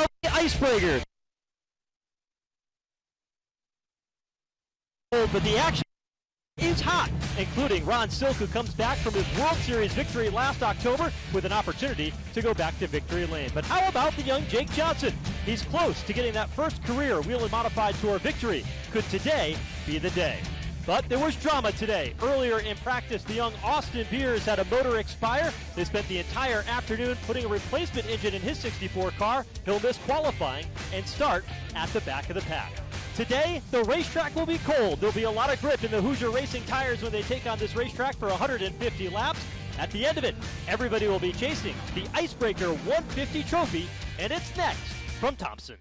of the Icebreaker. But the action is hot, including Ron Silk, who comes back from his World Series victory last October with an opportunity to go back to victory lane. But how about the young Jake Johnson? He's close to getting that first career Whelen Modified Tour victory. Could today be the day? But there was drama today. Earlier in practice, the young Austin Beers had a motor expire. They spent the entire afternoon putting a replacement engine in his 64 car. He'll miss qualifying and start at the back of the pack. Today, the racetrack will be cold. There'll be a lot of grip in the Hoosier Racing tires when they take on this racetrack for 150 laps. At the end of it, everybody will be chasing the Icebreaker 150 trophy, and it's next from Thompson.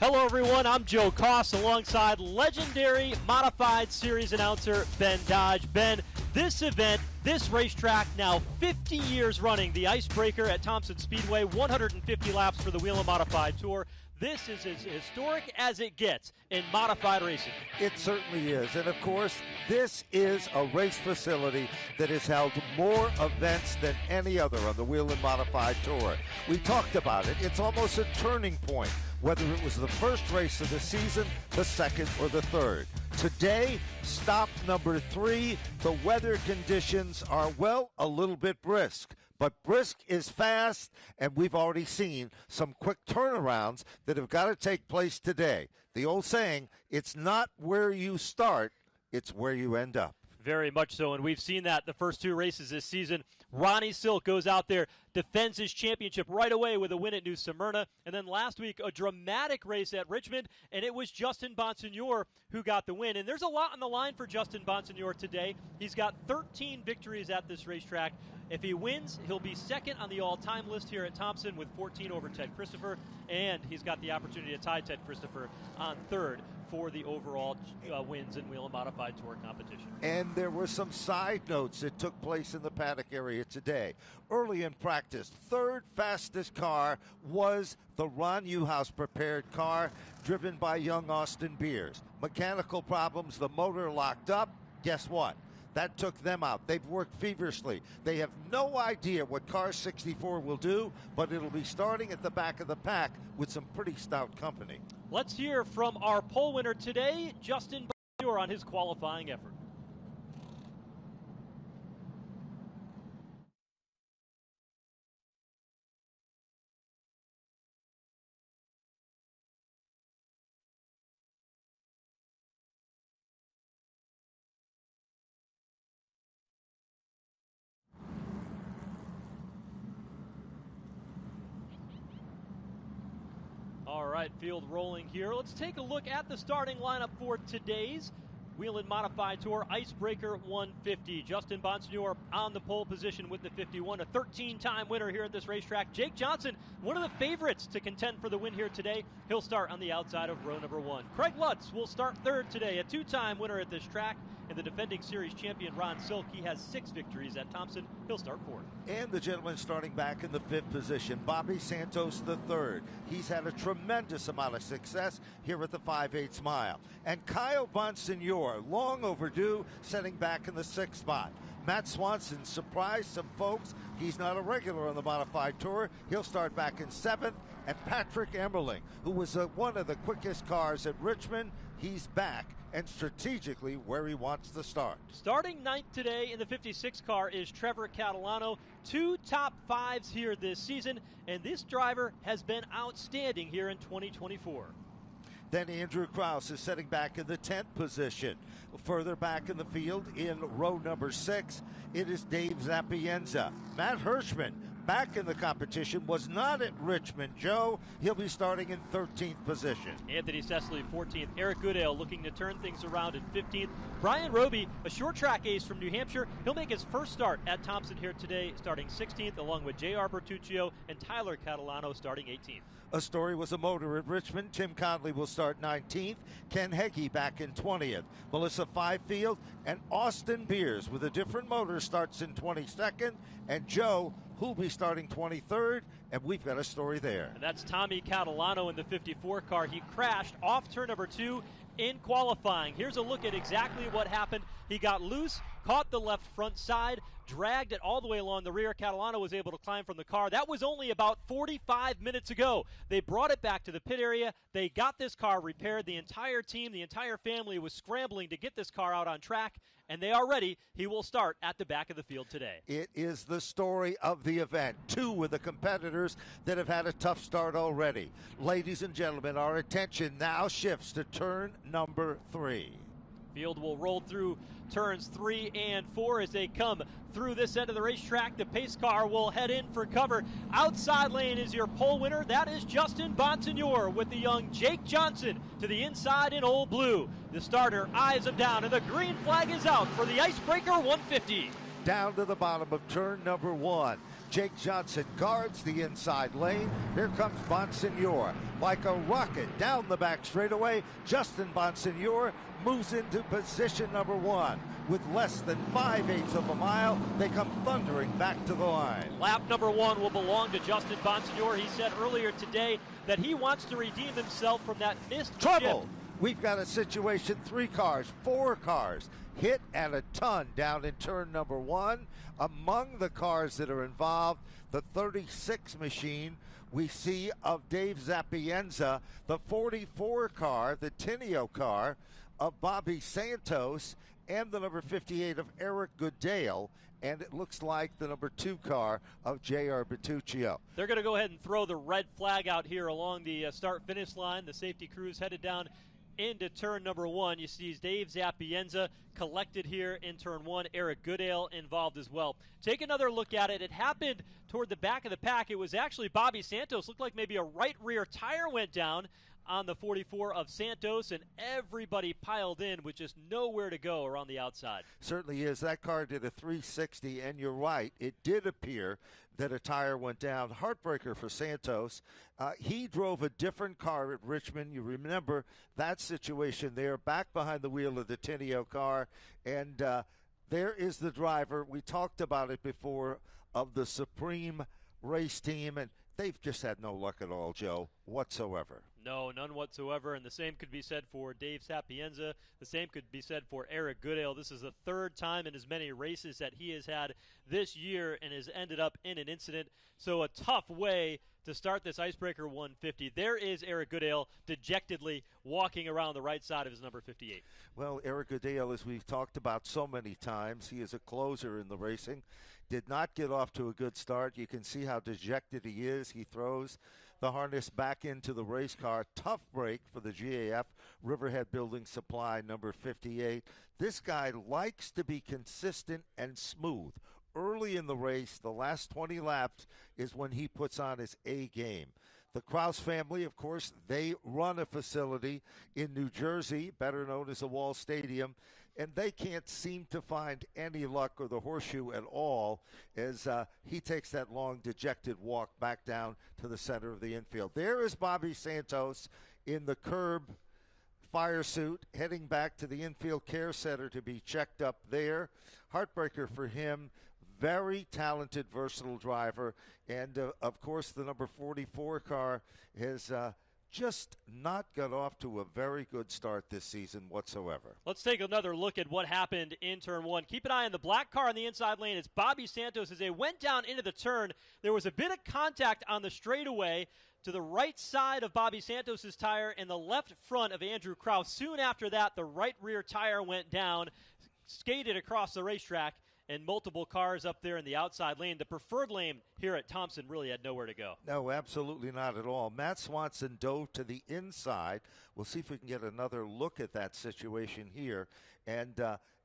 Hello everyone, I'm Joe Koss alongside legendary Modified Series announcer Ben Dodge. Ben, this event, this racetrack, now 50 years running, the Icebreaker at Thompson Speedway, 150 laps for the Whelen Modified Tour. This is as historic as it gets in modified racing. It certainly is. And of course, this is a race facility that has held more events than any other on the Whelen Modified Tour. We talked about it. It's almost a turning point, whether it was the first race of the season, the second, or the third. Today, stop number 3, the weather conditions are, well, a little bit brisk. But brisk is fast, and we've already seen some quick turnarounds that have got to take place today. The old saying, it's not where you start, it's where you end up. Very much so, and we've seen that the first 2 races this season. Ronnie Silk goes out there, defends his championship right away with a win at New Smyrna, and then last week a dramatic race at Richmond, and it was Justin Bonsignor who got the win. And there's a lot on the line for Justin Bonsignor today. He's got 13 victories at this racetrack. If he wins, he'll be second on the all-time list here at Thompson with 14 over Ted Christopher, and he's got the opportunity to tie Ted Christopher on third for the overall wins in Whelen Modified Tour competition. And there were some side notes that took place in the paddock area today. Early in practice, third fastest car was the Ron Newhouse prepared car driven by young Austin Beers. Mechanical problems, the motor locked up. Guess what? That took them out. They've worked feverishly. They have no idea what car 64 will do, but it'll be starting at the back of the pack with some pretty stout company. Let's hear from our pole winner today, Justin Bonsignor, on his qualifying effort. All right, field rolling here. Let's take a look at the starting lineup for today's Whelen Modified Tour Icebreaker 150. Justin Bonsignor on the pole position with the 51, a 13-time winner here at this racetrack. Jake Johnson, one of the favorites to contend for the win here today. He'll start on the outside of row number 1. Craig Lutz will start third today, a 2-time winner at this track. And the defending series champion Ron Silk, he has 6 victories at Thompson. He'll start fourth. And the gentleman starting back in the 5th position, Bobby Santos III. He's had a tremendous amount of success here at the 5/8 mile. And Kyle Bonsignor, long overdue, setting back in the 6th spot. Matt Swanson surprised some folks. He's not a regular on the Modified Tour. He'll start back in 7th. And Patrick Emmerling, who was one of the quickest cars at Richmond, he's back and strategically where he wants to start. Starting 9th today in the 56 car is Trevor Catalano. 2 top 5s here this season, and this driver has been outstanding here in 2024. Then Andrew Krause is setting back in the 10th position. Further back in the field in row number 6, it is Dave Zapienza. Matt Hirschman, back in the competition, was not at Richmond. Joe, he'll be starting in 13th position. Anthony Cecily, 14th. Eric Goodale looking to turn things around in 15th. Brian Roby, a short track ace from New Hampshire, he'll make his first start at Thompson here today, starting 16th, along with J.R. Bertuccio and Tyler Catalano starting 18th. A story was a motor at Richmond. Tim Conley will start 19th. Ken Heggie back in 20th. Melissa Fifield and Austin Beers with a different motor starts in 22nd. And Joe, who'll be starting 23rd, and we've got a story there. And that's Tommy Catalano in the 54 car. He crashed off turn number 2 in qualifying. Here's a look at exactly what happened. He got loose, caught the left front side, dragged it all the way along the rear. Catalano was able to climb from the car. That was only about 45 minutes ago. They brought it back to the pit area. They got this car repaired. The entire team, the entire family was scrambling to get this car out on track, and they are ready. He will start at the back of the field today. It is the story of the event. Two of the competitors that have had a tough start already. Ladies and gentlemen, our attention now shifts to turn number 3. Field will roll through turns 3 and 4 as they come through this end of the racetrack. The pace car will head in for cover. Outside lane is your pole winner. That is Justin Bonsignor with the young Jake Johnson to the inside in old blue. The starter eyes him down, and the green flag is out for the Icebreaker 150. Down to the bottom of turn number 1. Jake Johnson guards the inside lane. Here comes Bonsignor. Like a rocket down the back straightaway, Justin Bonsignor moves into position number 1. With less than 5/8 of a mile, they come thundering back to the line. Lap number 1 will belong to Justin Bonsignor. He said earlier today that he wants to redeem himself from that missed Trouble! chip. We've got a situation, 3 cars, 4 cars hit at a ton down in turn number 1. Among the cars that are involved, the 36 machine we see of Dave Zapienza, the 44 car, the Tinio car of Bobby Santos, and the number 58 of Eric Goodale, and it looks like the number 2 car of J.R. Bertuccio. They're going to go ahead and throw the red flag out here along the start-finish line. The safety crew's headed down into turn number 1. You see Dave Zapienza collected here in turn 1. Eric Goodale involved as well. Take another look at it. It happened toward the back of the pack. It was actually Bobby Santos. Looked like maybe a right rear tire went down on the 44 of Santos, and everybody piled in with just nowhere to go around the outside. Certainly is. That car did a 360, and you're right. It did appear that a tire went down. Heartbreaker for Santos. He drove a different car at Richmond. You remember that situation there, back behind the wheel of the Tinio car, and there is the driver. We talked about it before, of the Supreme race team, and they've just had no luck at all, Joe, whatsoever. No, none whatsoever, and the same could be said for Dave Sapienza. The same could be said for Eric Goodale. This is the 3rd time in as many races that he has had this year and has ended up in an incident. So a tough way to start this Icebreaker 150. There is Eric Goodale dejectedly walking around the right side of his number 58. Well, Eric Goodale, as we've talked about so many times, he is a closer in the racing. Did not get off to a good start. You can see how dejected he is. He throws the harness back into the race car. Tough break for the GAF Riverhead Building Supply, number 58. This guy likes to be consistent and smooth. Early in the race, the last 20 laps, is when he puts on his A game. The Kraus family, of course, they run a facility in New Jersey, better known as the Wall Stadium, and they can't seem to find any luck or the horseshoe at all as he takes that long, dejected walk back down to the center of the infield. There is Bobby Santos in the curb fire suit, heading back to the infield care center to be checked up there. Heartbreaker for him. Very talented, versatile driver. And, of course, the number 44 car has just not got off to a very good start this season whatsoever. Let's take another look at what happened in turn 1. Keep an eye on the black car on the inside lane. It's Bobby Santos. As they went down into the turn, there was a bit of contact on the straightaway to the right side of Bobby Santos' tire and the left front of Andrew Kraus. Soon after that, the right rear tire went down, skated across the racetrack, and multiple cars up there in the outside lane. The preferred lane here at Thompson really had nowhere to go. No, absolutely not at all. Matt Swanson dove to the inside. We'll see if we can get another look at that situation here. And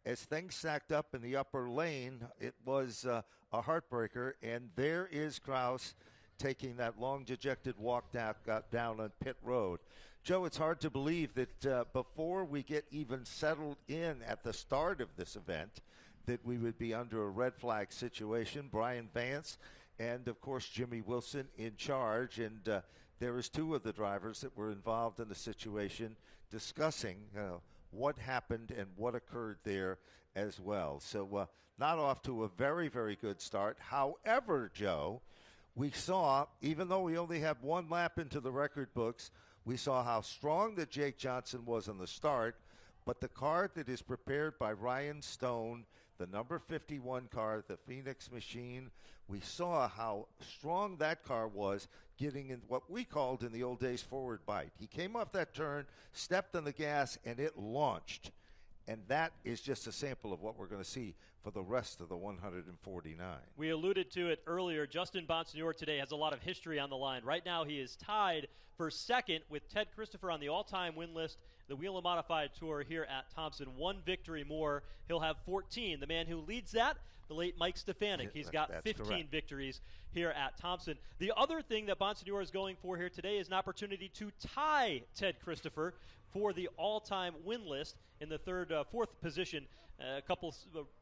as things stacked up in the upper lane, it was a heartbreaker. And there is Kraus taking that long, dejected walk down on pit road. Joe, it's hard to believe that before we get even settled in at the start of this event, that we would be under a red flag situation. Brian Vance and, of course, Jimmy Wilson in charge. And there is 2 of the drivers that were involved in the situation discussing what happened and what occurred there as well. So not off to a very, very good start. However, Joe, we saw, even though we only had 1 lap into the record books, we saw how strong that Jake Johnson was on the start. But the car that is prepared by Ryan Stone, the number 51 car, the Phoenix Machine. We saw how strong that car was getting in what we called in the old days forward bite. He came off that turn, stepped on the gas, and it launched. And that is just a sample of what we're going to see for the rest of the 149. We alluded to it earlier. Justin Bonsignore today has a lot of history on the line. Right now he is tied for second with Ted Christopher on the all-time win list, the Whelen Modified Tour here at Thompson. One victory more. He'll have 14. The man who leads that, the late Mike Stefanik. He's got 15 correct. Victories here at Thompson. The other thing that Bonsignore is going for here today is an opportunity to tie Ted Christopher for the all-time win list in the fourth position. A couple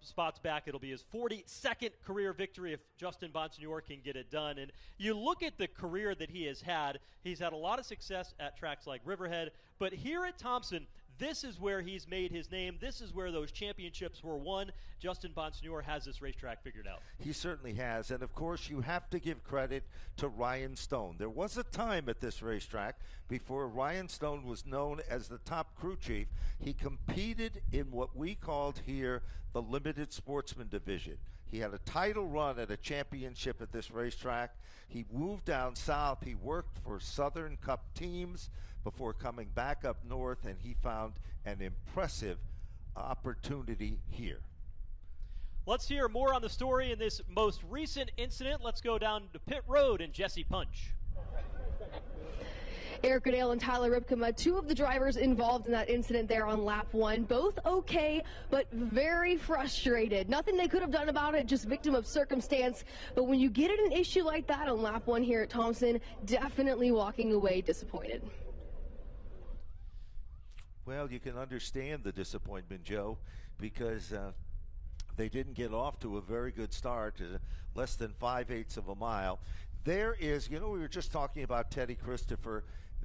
spots back, it'll be his 42nd career victory if Justin Bonsignore can get it done. And you look at the career that he has had. He's had a lot of success at tracks like Riverhead, but here at Thompson, this is where he's made his name. This is where those championships were won. Justin Bonsignore has this racetrack figured out. He certainly has. And, of course, you have to give credit to Ryan Stone. There was a time at this racetrack before Ryan Stone was known as the top crew chief. He competed in what we called here the limited sportsman division. He had a title run at a championship at this racetrack. He moved down south. He worked for Southern Cup teams before coming back up north, and he found an impressive opportunity here. Let's hear more on the story in this most recent incident. Let's go down to pit road and Jesse Punch. Eric Goodale and Tyler Ripkema, two of the drivers involved in that incident there on lap one, both okay, but very frustrated. Nothing they could have done about it, just victim of circumstance. But when you get in an issue like that on lap one here at Thompson, definitely walking away disappointed. Well, you can understand the disappointment, Joe, because they didn't get off to a very good start, less than 5/8 of a mile. There is, we were just talking about Teddy Christopher.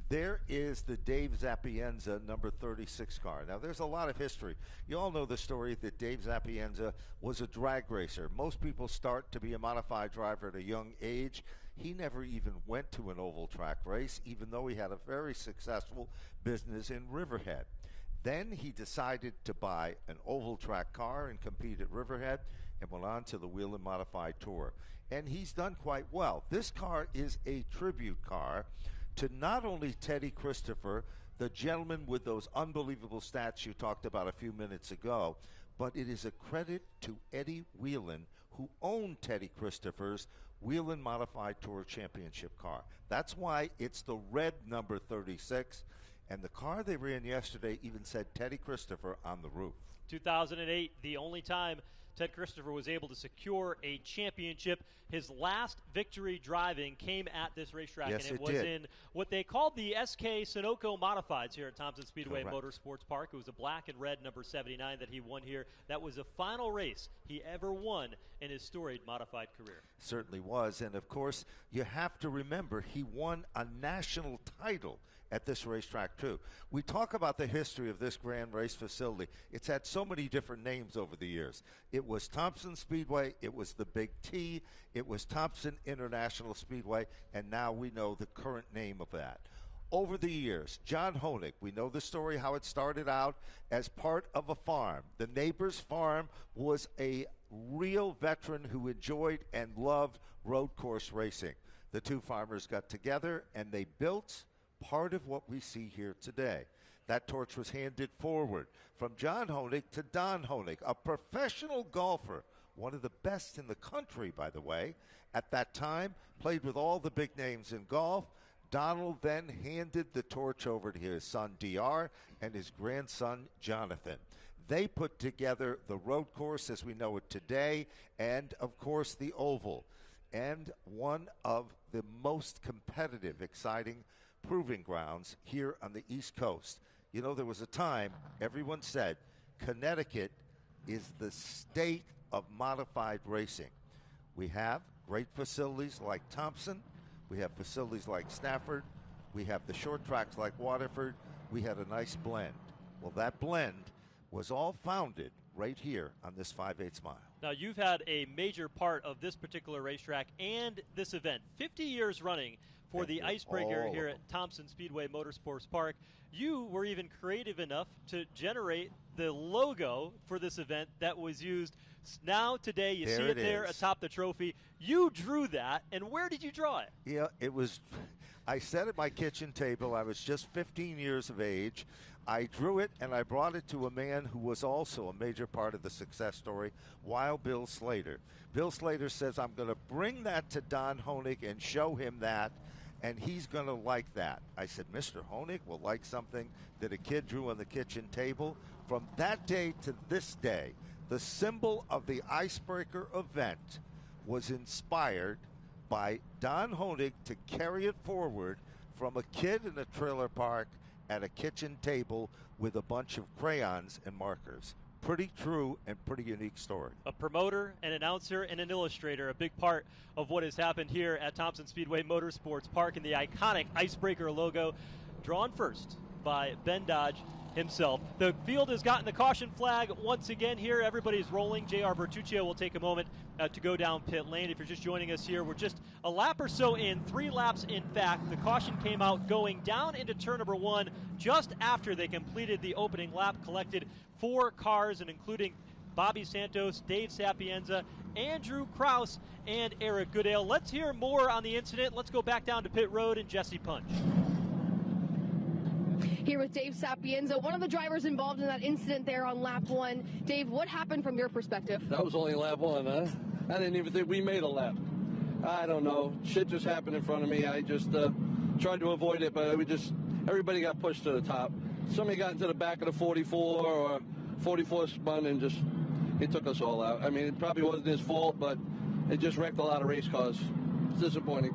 There is the Dave Zapienza number 36 car. Now, there's a lot of history. You all know the story that Dave Zapienza was a drag racer. Most people start to be a modified driver at a young age. He never even went to an oval track race, even though he had a very successful business in Riverhead. Then he decided to buy an oval track car and compete at Riverhead and went on to the Whelen Modified Tour. And he's done quite well. This car is a tribute car to not only Teddy Christopher, the gentleman with those unbelievable stats you talked about a few minutes ago, but it is a credit to Eddie Whelen, who owned Teddy Christopher's Whelen Modified Tour Championship car. That's why it's the red number 36, and the car they ran yesterday even said Teddy Christopher on the roof. 2008, the only time Ted Christopher was able to secure a championship. His last victory driving came at this racetrack, yes, and it was in what they called the SK Sunoco Modifieds here at Thompson Speedway Motorsports Park. It was a black and red number 79 that he won here. That was the final race he ever won in his storied modified career. Certainly was, and of course, you have to remember he won a national title at this racetrack too. We talk about the history of this grand race facility. It's had so many different names over the years. It was Thompson Speedway, it was the Big T, it was Thompson International Speedway, and now we know the current name of that. Over the years, John Honig, we know the story how it started out as part of a farm. The neighbor's farm was a real veteran who enjoyed and loved road course racing. The two farmers got together and they built part of what we see here today. That torch was handed forward from John Honig to Don Honig, a professional golfer, one of the best in the country, by the way. At that time, played with all the big names in golf. Donald then handed the torch over to his son, DR, and his grandson, Jonathan. They put together the road course as we know it today, and, of course, the oval. And one of the most competitive, exciting proving grounds here on the East Coast. You know, there was a time everyone said Connecticut is the state of modified racing. We have great facilities like Thompson. We have facilities like Stafford. We have the short tracks like Waterford. We had a nice blend. Well, that blend was all founded right here on this 5/8 mile. Now, you've had a major part of this particular racetrack and this event, 50 years running for the Icebreaker here at Thompson Speedway Motorsports Park. You were even creative enough to generate the logo for this event that was used now today. You see it there atop the trophy. You drew that, and where did you draw it? Yeah, it was, I sat at my kitchen table. I was just 15 years of age. I drew it, and I brought it to a man who was also a major part of the success story, Wild Bill Slater. Bill Slater says, I'm going to bring that to Don Honig and show him that, and he's going to like that. I said, Mr. Honig will like something that a kid drew on the kitchen table. From that day to this day, the symbol of the Icebreaker event was inspired by Don Honig to carry it forward from a kid in a trailer park at a kitchen table with a bunch of crayons and markers. Pretty true and pretty unique story. A promoter, an announcer, and an illustrator, a big part of what has happened here at Thompson Speedway Motorsports Park, and the iconic Icebreaker logo drawn first by Ben Dodge himself. The field has gotten the caution flag once again here. Everybody's rolling. J.R. Bertuccio will take a moment to go down pit lane. If you're just joining us here, we're just a lap or so in, 3 laps in fact. The caution came out going down into turn number 1 just after they completed the opening lap, collected 4 cars, and including Bobby Santos, Dave Sapienza, Andrew Kraus, and Eric Goodale. Let's hear more on the incident. Let's go back down to pit road and Jesse Punch. Here with Dave Sapienza, one of the drivers involved in that incident there on lap 1. Dave, what happened from your perspective? That was only lap 1, huh? I didn't even think we made a lap. I don't know. Shit just happened in front of me. I just tried to avoid it, but everybody got pushed to the top. Somebody got into the back of the 44 or 44 spun and it took us all out. I mean, it probably wasn't his fault, but it just wrecked a lot of race cars. It's disappointing.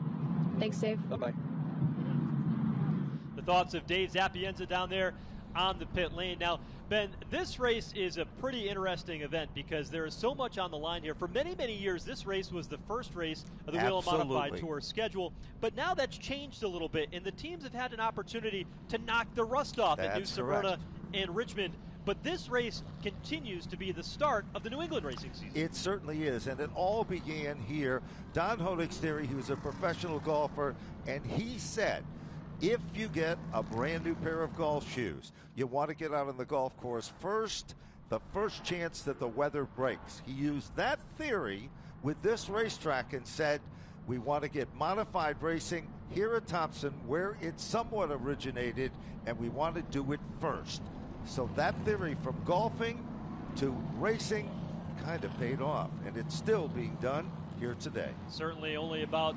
Thanks, Dave. Bye-bye. The thoughts of Dave Sapienza down there on the pit lane. Now, Ben, this race is a pretty interesting event because there is so much on the line here. For many, many years, this race was the first race of the Whelen Modified Tour schedule, but now that's changed a little bit, and the teams have had an opportunity to knock the rust off at New Smyrna and Richmond. But this race continues to be the start of the New England racing season. It certainly is, and it all began here. Don Honig's theory, he was a professional golfer, and he said, if you get a brand new pair of golf shoes, you want to get out on the golf course first, the first chance that the weather breaks. He used that theory with this racetrack and said, we want to get modified racing here at Thompson where it somewhat originated, and we want to do it first. So that theory from golfing to racing kind of paid off, and it's still being done here today. Certainly only about,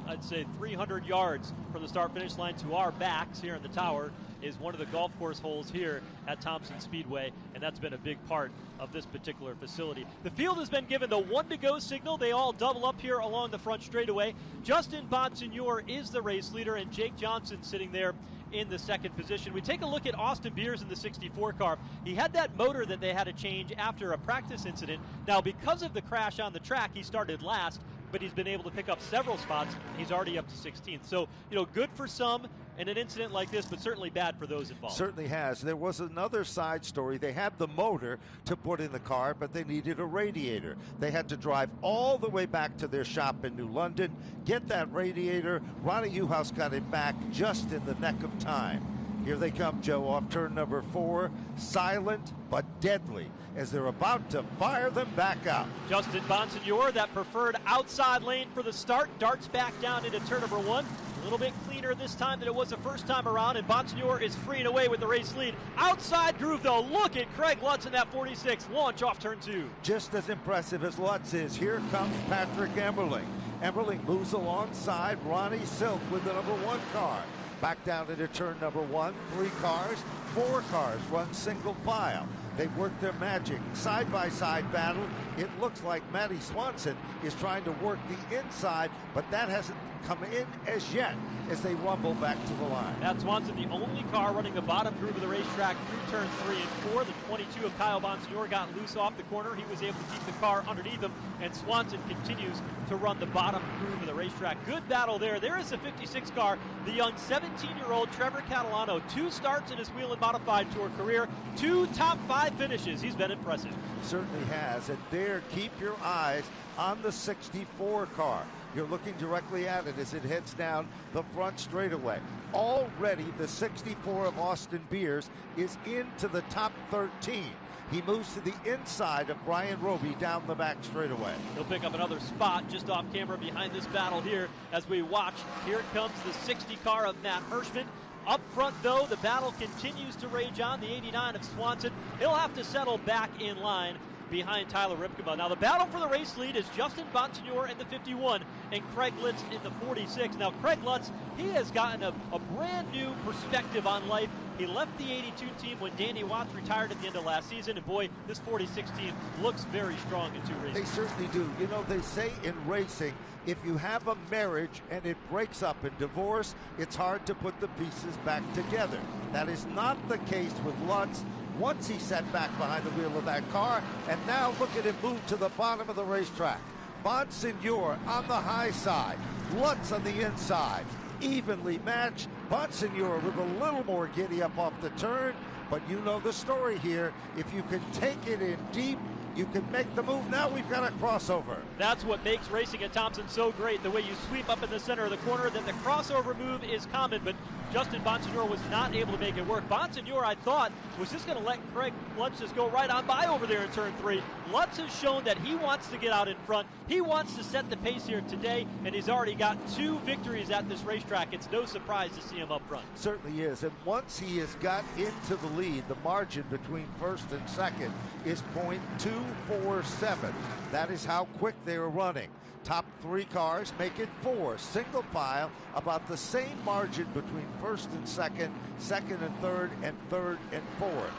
I'd say, 300 yards from the start-finish line to our backs here in the tower is one of the golf course holes here at Thompson Speedway, and that's been a big part of this particular facility. The field has been given the 1-to-go signal. They all double up here along the front straightaway. Justin Bonsignor is the race leader, and Jake Johnson sitting there in the second position. We take a look at Austin Beers in the 64 car. He had that motor that they had to change after a practice incident. Now, because of the crash on the track, he started last, but he's been able to pick up several spots. He's already up to 16th. So, good for some in an incident like this, but certainly bad for those involved. Certainly has. There was another side story. They had the motor to put in the car, but they needed a radiator. They had to drive all the way back to their shop in New London, get that radiator. Ronnie Uhouse got it back just in the neck of time. Here they come, Joe, off turn number 4. Silent but deadly as they're about to fire them back up. Justin Bonsignor, that preferred outside lane for the start, darts back down into turn number 1. A little bit cleaner this time than it was the first time around, and Bonsignor is freeing away with the race lead. Outside groove, though. Look at Craig Lutz in that 46 launch off turn 2. Just as impressive as Lutz is, here comes Patrick Emmerling. Emmerling moves alongside Ronnie Silk with the number 1 car. Back down into turn number 1, 3 cars, 4 cars run single file. They work their magic. Side-by-side battle. It looks like Matty Swanson is trying to work the inside, but that hasn't come in as yet as they rumble back to the line. Matt Swanson, the only car running the bottom groove of the racetrack through turns 3 and 4. The 22 of Kyle Bonsignor got loose off the corner. He was able to keep the car underneath him, and Swanson continues to run the bottom groove of the racetrack. Good battle there. There is the 56 car, the young 17-year-old Trevor Catalano. 2 starts in his Whelen Modified Tour career, 2 top 5 finishes. He's been impressive. Certainly has. And there, keep your eyes on the 64 car. You're looking directly at it as it heads down the front straightaway. Already, the 64 of Austin Beers is into the top 13. He moves to the inside of Brian Roby down the back straightaway. He'll pick up another spot just off camera behind this battle here as we watch. Here comes the 60 car of Matt Hirschman. Up front, though, the battle continues to rage on. The 89 of Swanson, he'll have to settle back in line behind Tyler Ripkema. Now, the battle for the race lead is Justin Bonsignor in the 51 and Craig Lutz in the 46. Now, Craig Lutz, he has gotten a brand new perspective on life. He left the 82 team when Danny Watts retired at the end of last season, and boy, this 46 team looks very strong in 2 races. They certainly do. You know, they say in racing, if you have a marriage and it breaks up in divorce, it's hard to put the pieces back together. That is not the case with Lutz. Once he sat back behind the wheel of that car, and now look at him move to the bottom of the racetrack. Bonsignor on the high side, Lutz on the inside. Evenly matched. Bonsignor with a little more giddy up off the turn, but you know the story here. If you can take it in deep, you can make the move. Now we've got a crossover. That's what makes racing at Thompson so great. The way you sweep up in the center of the corner, then the crossover move is common, but Justin Bonsignor was not able to make it work. Bonsignor, I thought, was just going to let Craig Lutz just go right on by over there in turn 3. Lutz has shown that he wants to get out in front. He wants to set the pace here today, and he's already got 2 victories at this racetrack. It's no surprise to see him up front. Certainly is, and once he has got into the lead, the margin between first and second is .247. That is how quick they are running. Top 3 cars make it 4. Single file, about the same margin between first and second, second and third and fourth.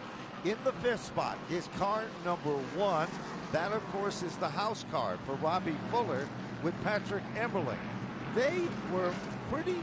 In the 5th spot is car number 1. That, of course, is the house car for Robbie Fuller with Patrick Emmerling. They were pretty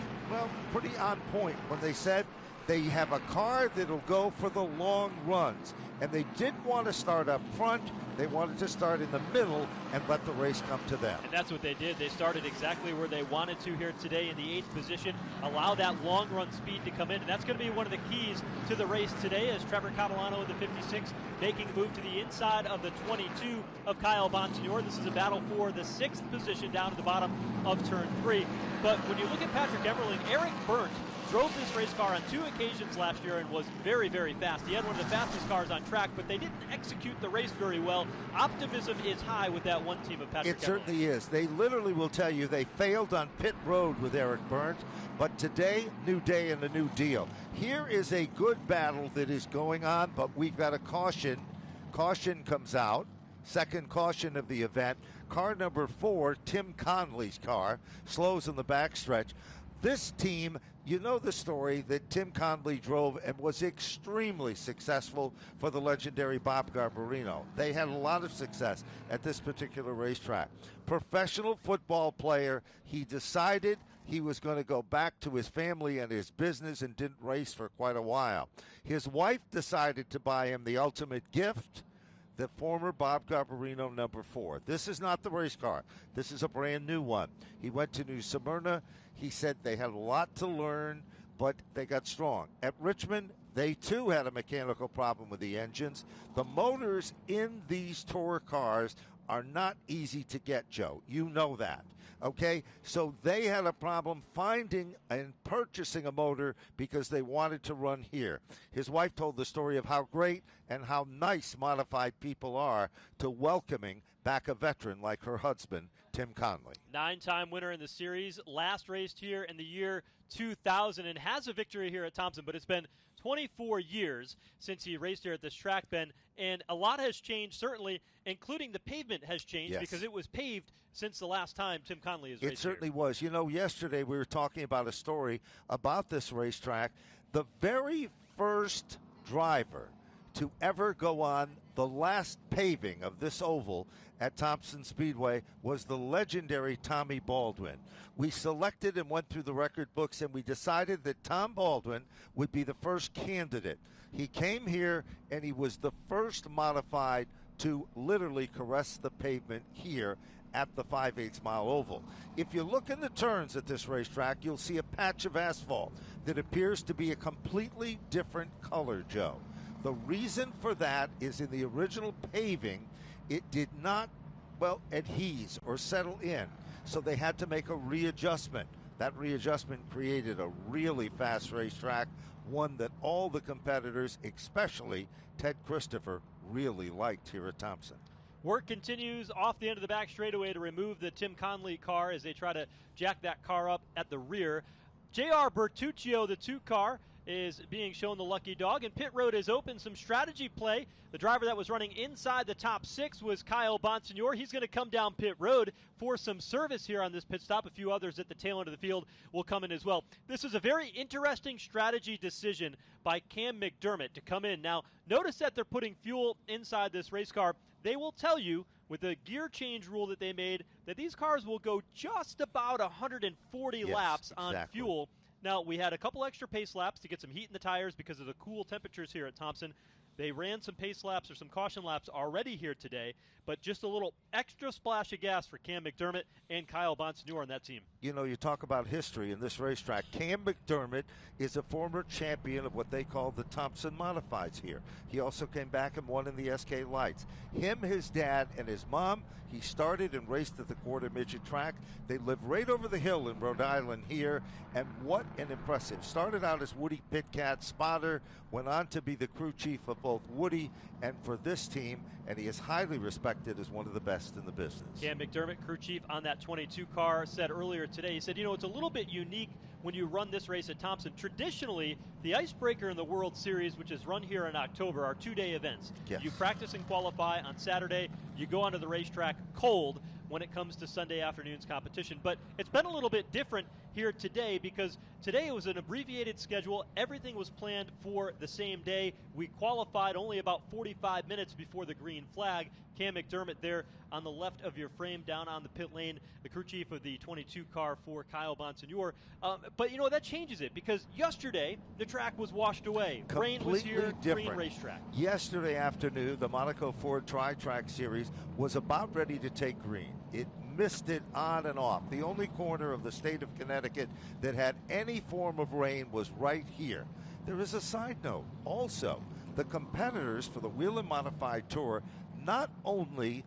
on point when they said they have a car that'll go for the long runs. And they didn't want to start up front. They wanted to start in the middle and let the race come to them. And that's what they did. They started exactly where they wanted to here today in the 8th position. Allow that long run speed to come in. And that's going to be one of the keys to the race today as Trevor Catalano in the 56 making a move to the inside of the 22 of Kyle Bonsignor. This is a battle for the 6th position down at the bottom of turn 3. But when you look at Patrick Emmerling, Eric Berndt drove this race car on 2 occasions last year and was very, very fast. He had one of the fastest cars on track, but they didn't execute the race very well. Optimism is high with that one team of Patrick Emmerling. It certainly is. They literally will tell you they failed on pit road with Eric Berndt, but today, new day and a new deal. Here is a good battle that is going on, but we've got a caution. Caution comes out. Second caution of the event. Car number 4, Tim Conley's car, slows in the backstretch. This team, you know the story that Tim Conley drove and was extremely successful for the legendary Bob Garbarino. They had a lot of success at this particular racetrack. Professional football player, he decided he was going to go back to his family and his business and didn't race for quite a while. His wife decided to buy him the ultimate gift, the former Bob Garbarino number 4. This is not the race car. This is a brand new one. He went to New Smyrna. He said they had a lot to learn, but they got strong. At Richmond, they too had a mechanical problem with the engines. The motors in these tour cars are not easy to get, Joe. You know that. Okay, so they had a problem finding and purchasing a motor because they wanted to run here. His wife told the story of how great and how nice modified people are to welcoming back a veteran like her husband, Tim Conley. 9-time winner in the series, last raced here in the year 2000 and has a victory here at Thompson, but it's been 24 years since he raced here at this track, Ben, and a lot has changed, certainly, including the pavement has changed because it was paved since the last time Tim Conley has raced It certainly here. was. You know, yesterday we were talking about a story about this racetrack. The very first driver to ever go on the last paving of this oval at Thompson Speedway was the legendary Tommy Baldwin. We selected and went through the record books, and we decided that Tom Baldwin would be the first candidate. He came here, and he was the first modified to literally caress the pavement here at the 5/8 mile oval. If you look in the turns at this racetrack, you'll see a patch of asphalt that appears to be a completely different color, Joe. The reason for that is in the original paving, it did not, adhere or settle in. So they had to make a readjustment. That readjustment created a really fast racetrack, one that all the competitors, especially Ted Christopher, really liked here at Thompson. Work continues off the end of the back straightaway to remove the Tim Conley car as they try to jack that car up at the rear. J.R. Bertuccio, the 2 car, is being shown the lucky dog, and pit road is open. Some strategy play. The driver that was running inside the top 6 was Kyle Bonsignor. He's going to come down pit road for some service here on this pit stop. A few others at the tail end of the field will come in as well. This is a very interesting strategy decision by Cam McDermott to come in. Now, notice that they're putting fuel inside this race car. They will tell you with the gear change rule that they made that these cars will go just about 140 laps on fuel. Now, we had a couple extra pace laps to get some heat in the tires because of the cool temperatures here at Thompson. They ran some pace laps or some caution laps already here today, but just a little extra splash of gas for Cam McDermott and Kyle Bonsignor on that team. You know, you talk about history in this racetrack. Cam McDermott is a former champion of what they call the Thompson Modifieds here. He also came back and won in the SK Lights. Him, his dad, and his mom, he started and raced at the quarter midget track. They live right over the hill in Rhode Island here, and what an impressive. Started out as Woody Pitcat spotter, went on to be the crew chief of both Woody and for this team, and he is highly respected as one of the best in the business. Cam McDermott, crew chief on that 22 car, said earlier today, he said, you know, it's a little bit unique when you run this race at Thompson. Traditionally, the Icebreaker and the World Series, which is run here in October, are 2-day events. Yes. You practice and qualify on Saturday. You go onto the racetrack cold when it comes to Sunday afternoon's competition. But it's been a little bit different here today because today it was an abbreviated schedule. Everything was planned for the same day. We qualified only about 45 minutes before the green flag. Cam McDermott there on the left of your frame down on the pit lane, the crew chief of the 22 car for Kyle Bonsignor. But, you know, that changes it because yesterday the track was washed away. Rain was here, green racetrack. Yesterday afternoon, the Monaco Ford Tri-Track Series was about ready to take green. It missed it on and off. The only corner of the state of Connecticut that had any form of rain was right here. There is a side note also. The competitors for the Whelen Modified Tour, not only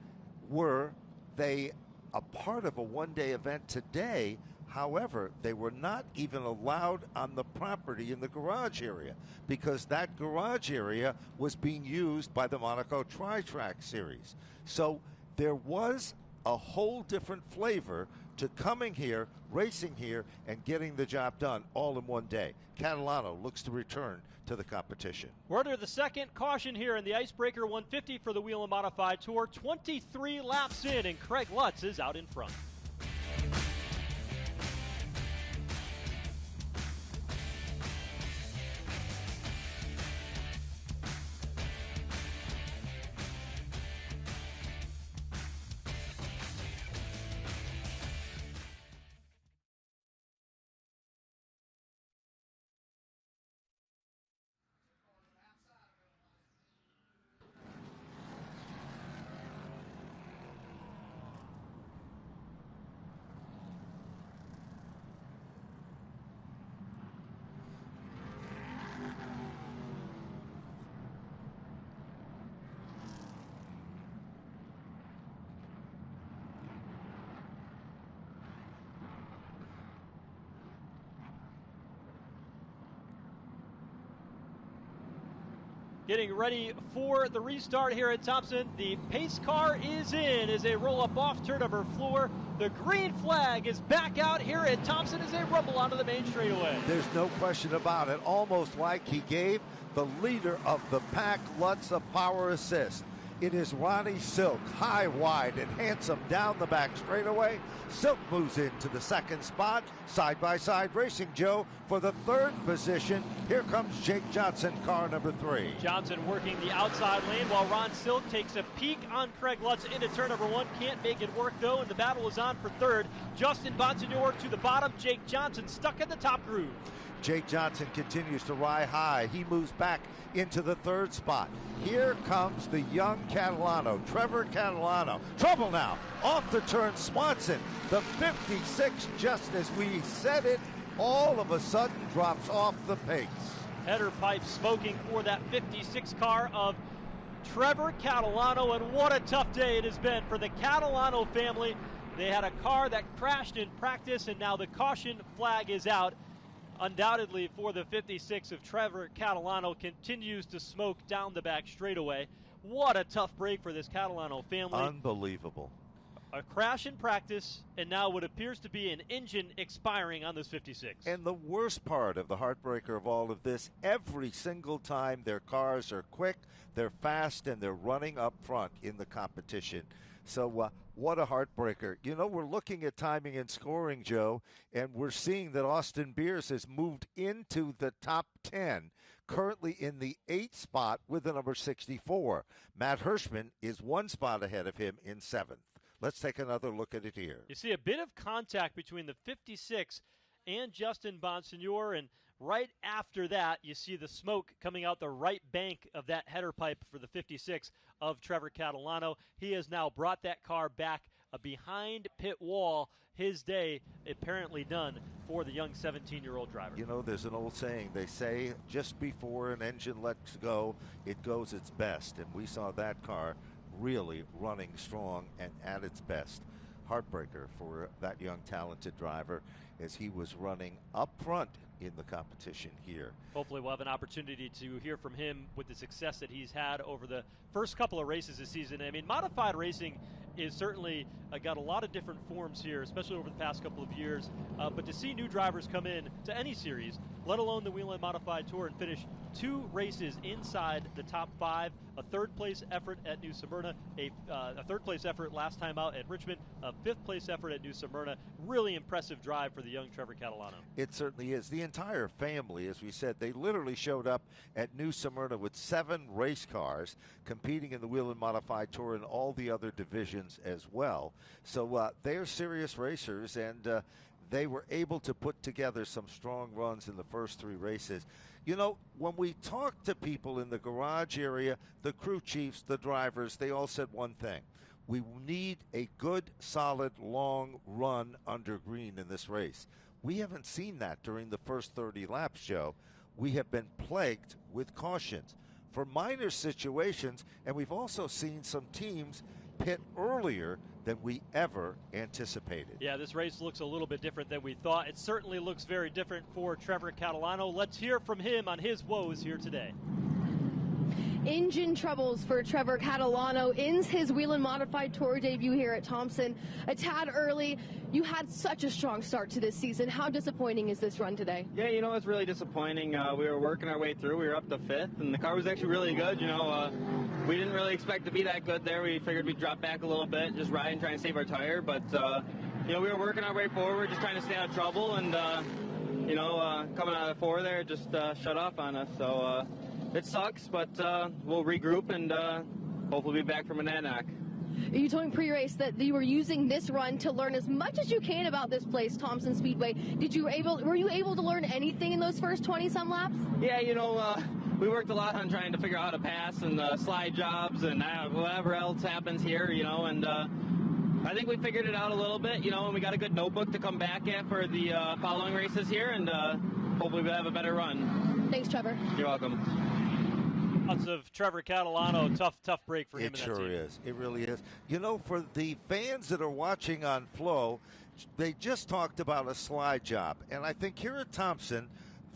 were they a part of a one-day event today, however, they were not even allowed on the property in the garage area because that garage area was being used by the Monaco Tri-Track Series. So there was a whole different flavor to coming here, racing here, and getting the job done all in one day. Catalano looks to return to the competition. We're under the second caution here in the Icebreaker 150 for the Whelen Modified Tour. 23 laps in, and Craig Lutz is out in front. Getting ready for the restart here at Thompson. The pace car is in as they roll up off turn number 4. The green flag is back out here at Thompson as they rumble onto the main straightaway. There's no question about it. Almost like he gave the leader of the pack Lutz a power assist. It is Ronnie Silk, high, wide, and handsome down the back straightaway. Silk moves into the second spot. Side-by-side racing, Joe, for the third position. Here comes Jake Johnson, car number 3. Johnson working the outside lane while Ron Silk takes a peek on Craig Lutz into turn number 1. Can't make it work, though, and the battle is on for third. Justin Bonsignor to the bottom. Jake Johnson stuck in the top groove. Jake Johnson continues to ride high. He moves back into the third spot. Here comes the young Catalano, Trevor Catalano. Trouble now, off the turn, Swanson. The 56, just as we said it, all of a sudden drops off the pace. Header pipe smoking for that 56 car of Trevor Catalano, and what a tough day it has been for the Catalano family. They had a car that crashed in practice, and now the caution flag is out. Undoubtedly for the 56 of Trevor Catalano, continues to smoke down the back straightaway. What a tough break for this Catalano family. Unbelievable. A crash in practice, and now what appears to be an engine expiring on this 56. And the worst part of the heartbreaker of all of this, every single time their cars are quick, they're fast, and they're running up front in the competition. So what a heartbreaker. You know, we're looking at timing and scoring, Joe, and we're seeing that Austin Beers has moved into the top 10, currently in the 8th spot with the number 64. Matt Hirschman is 1 spot ahead of him in 7th. Let's take another look at it here. You see a bit of contact between the 56 and Justin Bonsignor, and right after that, you see the smoke coming out the right bank of that header pipe for the 56 of Trevor Catalano. He has now brought that car back behind pit wall. His day apparently done for the young 17-year-old driver. You know, there's an old saying. They say just before an engine lets go, it goes its best. And we saw that car really running strong and at its best. Heartbreaker for that young talented driver as he was running up front in the competition here. Hopefully we'll have an opportunity to hear from him with the success that he's had over the first couple of races this season. I mean, modified racing is certainly got a lot of different forms here, especially over the past couple of years. But to see new drivers come in to any series, let alone the Whelen Modified Tour, and finish 2 races inside the top 5, a 3rd place effort at New Smyrna, a 3rd place effort last time out at Richmond, a 5th place effort at New Smyrna. Really impressive drive for the young Trevor Catalano. It certainly is. The entire family, as we said, they literally showed up at New Smyrna with 7 race cars competing in the Whelen Modified Tour and all the other divisions as well. So they're serious racers, and they were able to put together some strong runs in the first 3 races. You know, when we talked to people in the garage area, the crew chiefs, the drivers, they all said one thing. We need a good, solid, long run under green in this race. We haven't seen that during the first 30 laps, Joe. We have been plagued with cautions for minor situations, and we've also seen some teams pit earlier than we ever anticipated. Yeah, this race looks a little bit different than we thought. It certainly looks very different for Trevor Catalano. Let's hear from him on his woes here today. Engine troubles for Trevor Catalano. Ends his Whelen Modified Tour debut here at Thompson a tad early. You had such a strong start to this season. How disappointing is this run today? Yeah, you know, it's really disappointing. We were working our way through. We were up to 5th, and the car was actually really good. You know, we didn't really expect to be that good there. We figured we'd drop back a little bit, just ride and try and save our tire. But, you know, we were working our way forward, just trying to stay out of trouble. And, you know, coming out of 4 there, just shut off on us. So it sucks, but we'll regroup and hopefully be back from a knock. You told me pre-race that you were using this run to learn as much as you can about this place, Thompson Speedway. Were you able to learn anything in those first 20-some laps? Yeah, you know, we worked a lot on trying to figure out how to pass and slide jobs and whatever else happens here, you know, and I think we figured it out a little bit, you know, and we got a good notebook to come back at for the following races here, and hopefully we'll have a better run. Thanks, Trevor. You're welcome. Lots of Trevor Catalano, tough break for him. It sure is. It really is. You know, for the fans that are watching on Flow, they just talked about a slide job. And I think here at Thompson,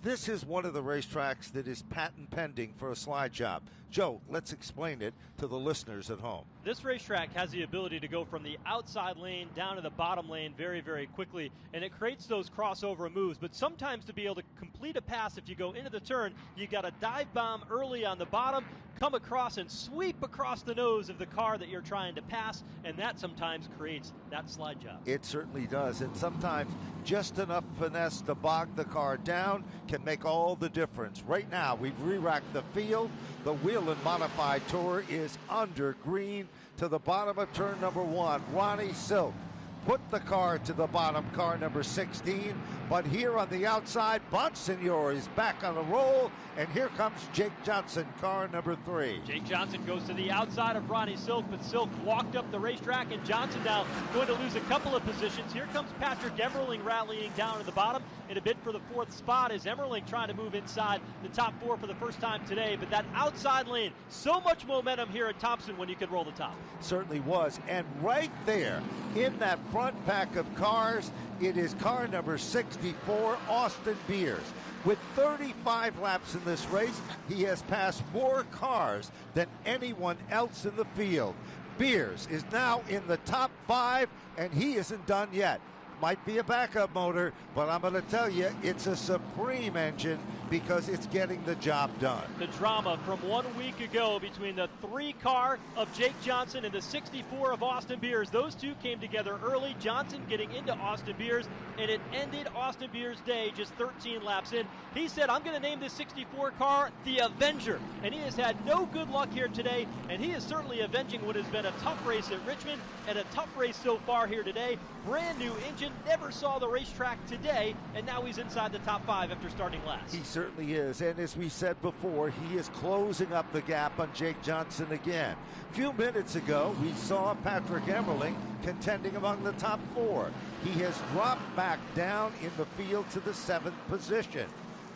this is one of the racetracks that is patent pending for a slide job. Joe, let's explain it to the listeners at home. This racetrack has the ability to go from the outside lane down to the bottom lane very, very quickly, and it creates those crossover moves. But sometimes to be able to complete a pass, if you go into the turn, you got to dive bomb early on the bottom, come across and sweep across the nose of the car that you're trying to pass, and that sometimes creates that slide job. It certainly does, and sometimes just enough finesse to bog the car down can make all the difference. Right now, we've re-racked the field. The Whelen Modified Tour is under green to the bottom of turn number 1. Ronnie Silk put the car to the bottom, car number 16. But here on the outside, Bonsignor is back on the roll, and here comes Jake Johnson, car number 3. Jake Johnson goes to the outside of Ronnie Silk, but Silk walked up the racetrack, and Johnson now going to lose a couple of positions. Here comes Patrick Emmerling rallying down to the bottom in a bid for the 4th spot as Emmerling trying to move inside the top 4 for the first time today. But that outside lane, so much momentum here at Thompson when you can roll the top. Certainly was, and right there in that front pack of cars, it is car number 64, Austin Beers. With 35 laps in this race, he has passed more cars than anyone else in the field. Beers is now in the top 5, and he isn't done yet. Might be a backup motor, but I'm going to tell you, it's a supreme engine because it's getting the job done. The drama from 1 week ago between the 3 car of Jake Johnson and the 64 of Austin Beers. Those two came together early. Johnson getting into Austin Beers, and it ended Austin Beers' day just 13 laps in. He said, I'm going to name this 64 car the Avenger, and he has had no good luck here today, and he is certainly avenging what has been a tough race at Richmond and a tough race so far here today. Brand new engine, never saw the racetrack today, and now he's inside the top 5 after starting last. He certainly is, and as we said before, he is closing up the gap on Jake Johnson again. A few minutes ago, we saw Patrick Emmerling contending among the top 4. He has dropped back down in the field to the 7th position.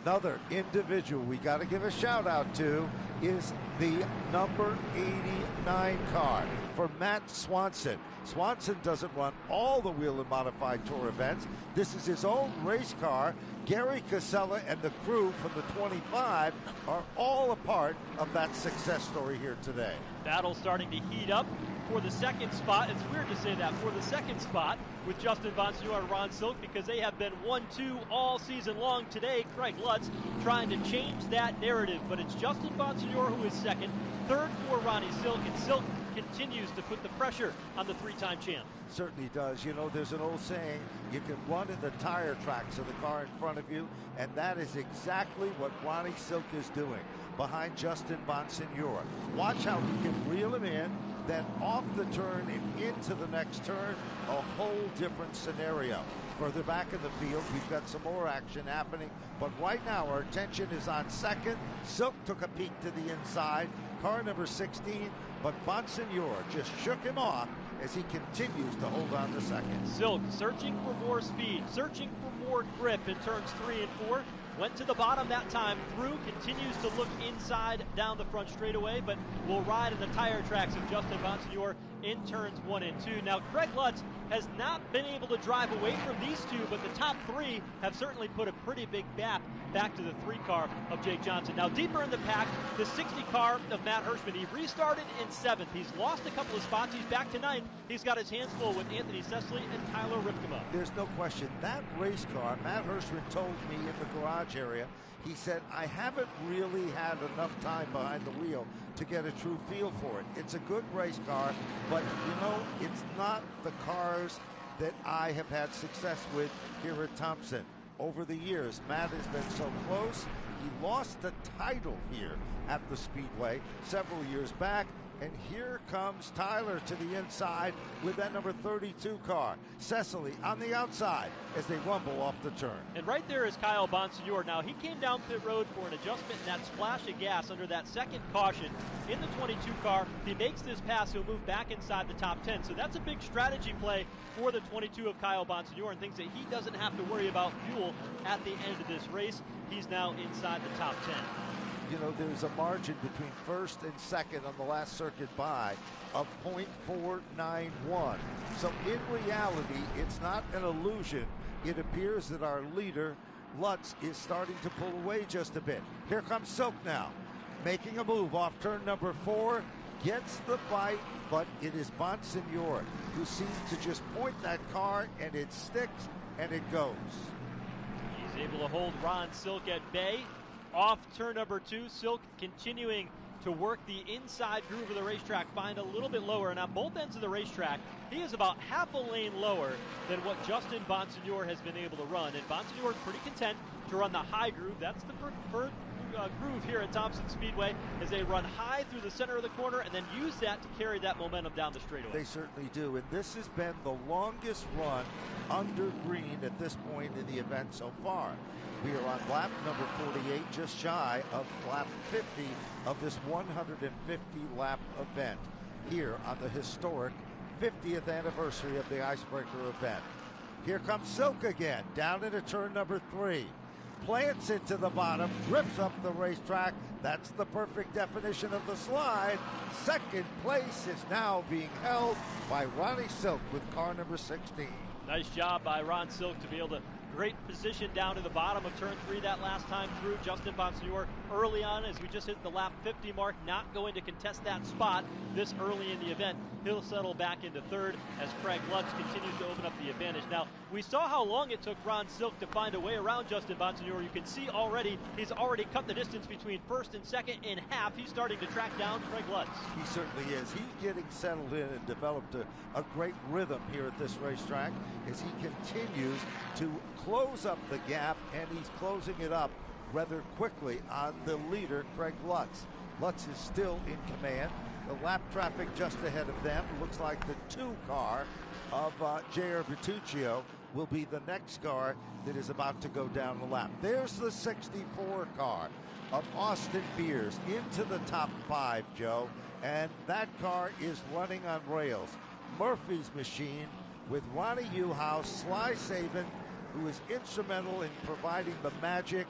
Another individual we got to give a shout out to is the number 89 car for Matt Swanson. Swanson doesn't run all the Whelen Modified Tour events. This is his own race car. Gary Casella and the crew from the 25 are all a part of that success story here today. Battle starting to heat up for the second spot. It's weird to say that, for the second spot with Justin Bonsignor and Ron Silk, because they have been 1-2 all season long. Today, Craig Lutz trying to change that narrative, but it's Justin Bonsignor who is second, third for Ronnie Silk, and Silk continues to put the pressure on the 3-time champ. Certainly does. You know, there's an old saying, you can run in the tire tracks of the car in front of you, and that is exactly what Ronnie Silk is doing behind Justin Bonsignor. Watch how he can reel him in, then off the turn and into the next turn, a whole different scenario. Further back in the field, we've got some more action happening, but right now our attention is on second. Silk took a peek to the inside, car number 16, but Bonsignor just shook him off as he continues to hold on to second. Silk searching for more speed, searching for more grip in turns 3 and 4. Went to the bottom that time, through, continues to look inside down the front straightaway, but will ride in the tire tracks of Justin Bonsignor in turns 1 and 2. Now, Craig Lutz has not been able to drive away from these two, but the top 3 have certainly put a pretty big gap back to the 3 car of Jake Johnson. Now, deeper in the pack, the 60 car of Matt Hirschman. He restarted in 7th. He's lost a couple of spots. He's back to 9th. He's got his hands full with Anthony Cecily and Tyler Ripkema. There's no question. That race car, Matt Hirschman told me in the garage area, he said, I haven't really had enough time behind the wheel to get a true feel for it. It's a good race car, but, you know, it's not the cars that I have had success with here at Thompson. Over the years, Matt has been so close. He lost the title here at the Speedway several years back. And here comes Tyler to the inside with that number 32 car. Cecily on the outside as they rumble off the turn. And right there is Kyle Bonsignor. Now, he came down pit road for an adjustment in that splash of gas under that second caution in the 22 car. He makes this pass, he'll move back inside the top 10. So that's a big strategy play for the 22 of Kyle Bonsignor, and things that he doesn't have to worry about fuel at the end of this race. He's now inside the top 10. You know, there's a margin between first and second on the last circuit by of 0.491. So in reality, it's not an illusion. It appears that our leader, Lutz, is starting to pull away just a bit. Here comes Silk now, making a move off turn number 4, gets the bite, but it is Bonsignor who seems to just point that car, and it sticks and it goes. He's able to hold Ron Silk at bay. Off turn number 2, Silk continuing to work the inside groove of the racetrack, find a little bit lower, and on both ends of the racetrack, he is about half a lane lower than what Justin Bonsignor has been able to run, and Bonsignor is pretty content to run the high groove. That's the preferred groove here at Thompson Speedway, as they run high through the center of the corner and then use that to carry that momentum down the straightaway. They certainly do, and this has been the longest run under green at this point in the event so far. We are on lap number 48, just shy of lap 50 of this 150-lap event here on the historic 50th anniversary of the Icebreaker event. Here comes Silk again, down into turn number 3. plants into the bottom, drifts up the racetrack. That's the perfect definition of the slide. Second place is now being held by Ronnie Silk with car number 16. Nice job by Ron Silk to be able to great position down to the bottom of turn 3 that last time through. Justin Bonsignor early on as we just hit the lap 50 mark, not going to contest that spot this early in the event. He'll settle back into third as Craig Lutz continues to open up the advantage. Now, we saw how long it took Ron Silk to find a way around Justin Bonsignor. You can see already, he's already cut the distance between first and second in half. He's starting to track down Craig Lutz. He certainly is. He's getting settled in and developed a great rhythm here at this racetrack as he continues to close up the gap, and he's closing it up rather quickly on the leader, Craig Lutz. Lutz is still in command. The lap traffic just ahead of them looks like the 2 car of J.R. Bertuccio will be the next car that is about to go down the lap. There's the 64 car of Austin Beers into the top 5, Joe, and that car is running on rails. Murphy's machine with Ronnie Uhouse, Sly Sabin, who is instrumental in providing the magic,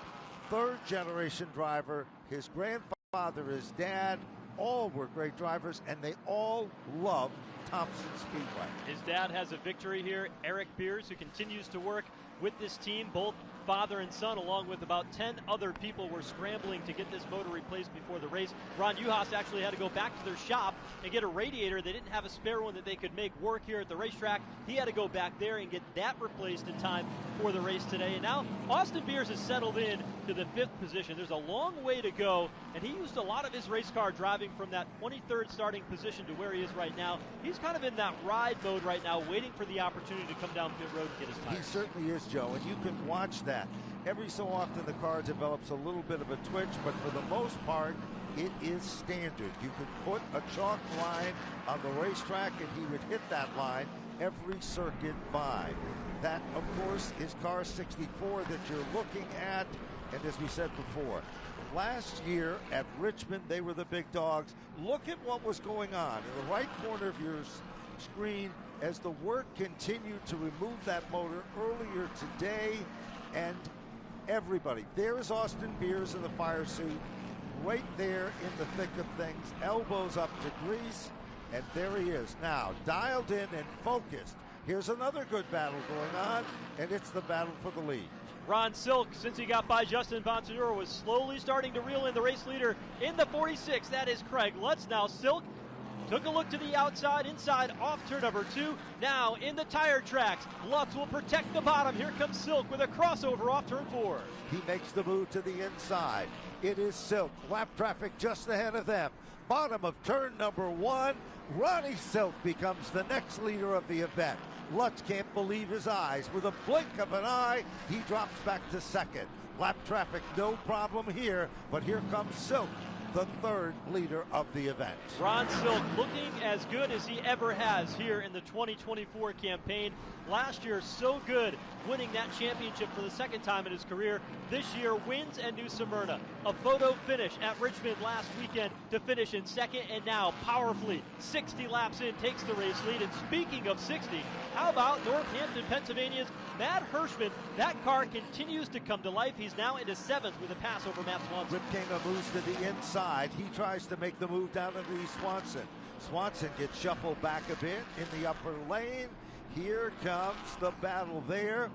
third-generation driver. His grandfather, his dad, all were great drivers, and they all love Thompson Speedway. His dad has a victory here. Eric Beers, who continues to work with this team, both father and son, along with about 10 other people, were scrambling to get this motor replaced before the race. Ron Uhouse actually had to go back to their shop and get a radiator. They didn't have a spare one that they could make work here at the racetrack. He had to go back there and get that replaced in time for the race today. And now Austin Beers has settled in to the 5th position. There's a long way to go, and he used a lot of his race car driving from that 23rd starting position to where he is right now. He's kind of in that ride mode right now, waiting for the opportunity to come down pit road and get his tires. He certainly is, Joe, and you can watch that. Every so often the car develops a little bit of a twitch, but for the most part, it is standard. You could put a chalk line on the racetrack and he would hit that line every circuit by. That, of course, is car 64 that you're looking at, and as we said before, last year at Richmond, they were the big dogs. Look at what was going on in the right corner of your screen as the work continued to remove that motor earlier today, and everybody. There's Austin Beers in the fire suit, right there in the thick of things, elbows up to grease, and there he is now, dialed in and focused. Here's another good battle going on, and it's the battle for the lead. Ron Silk, since he got by Justin Bonsignor, was slowly starting to reel in the race leader in the 46. That is Craig Lutz. Now Silk took a look to the outside, inside, off turn number 2. Now in the tire tracks, Lutz will protect the bottom. Here comes Silk with a crossover off turn 4. He makes the move to the inside. It is Silk. Lap traffic just ahead of them. Bottom of turn number 1. Ronnie Silk becomes the next leader of the event. Lutz can't believe his eyes. With a blink of an eye, he drops back to second. Lap traffic, no problem here, but here comes Silk, the 3rd leader of the event. Ron Silk looking as good as he ever has here in the 2024 campaign. Last year, so good, winning that championship for the 2nd time in his career. This year, wins at New Smyrna. A photo finish at Richmond last weekend to finish in 2nd, and now powerfully 60 laps in takes the race lead. And speaking of 60, how about Northampton, Pennsylvania's Matt Hirschman? That car continues to come to life. He's now into 7th with a pass over Matt Swanson. Rip Kinga moves to the inside. He tries to make the move down to the Swanson. Swanson gets shuffled back a bit in the upper lane. Here comes the battle there,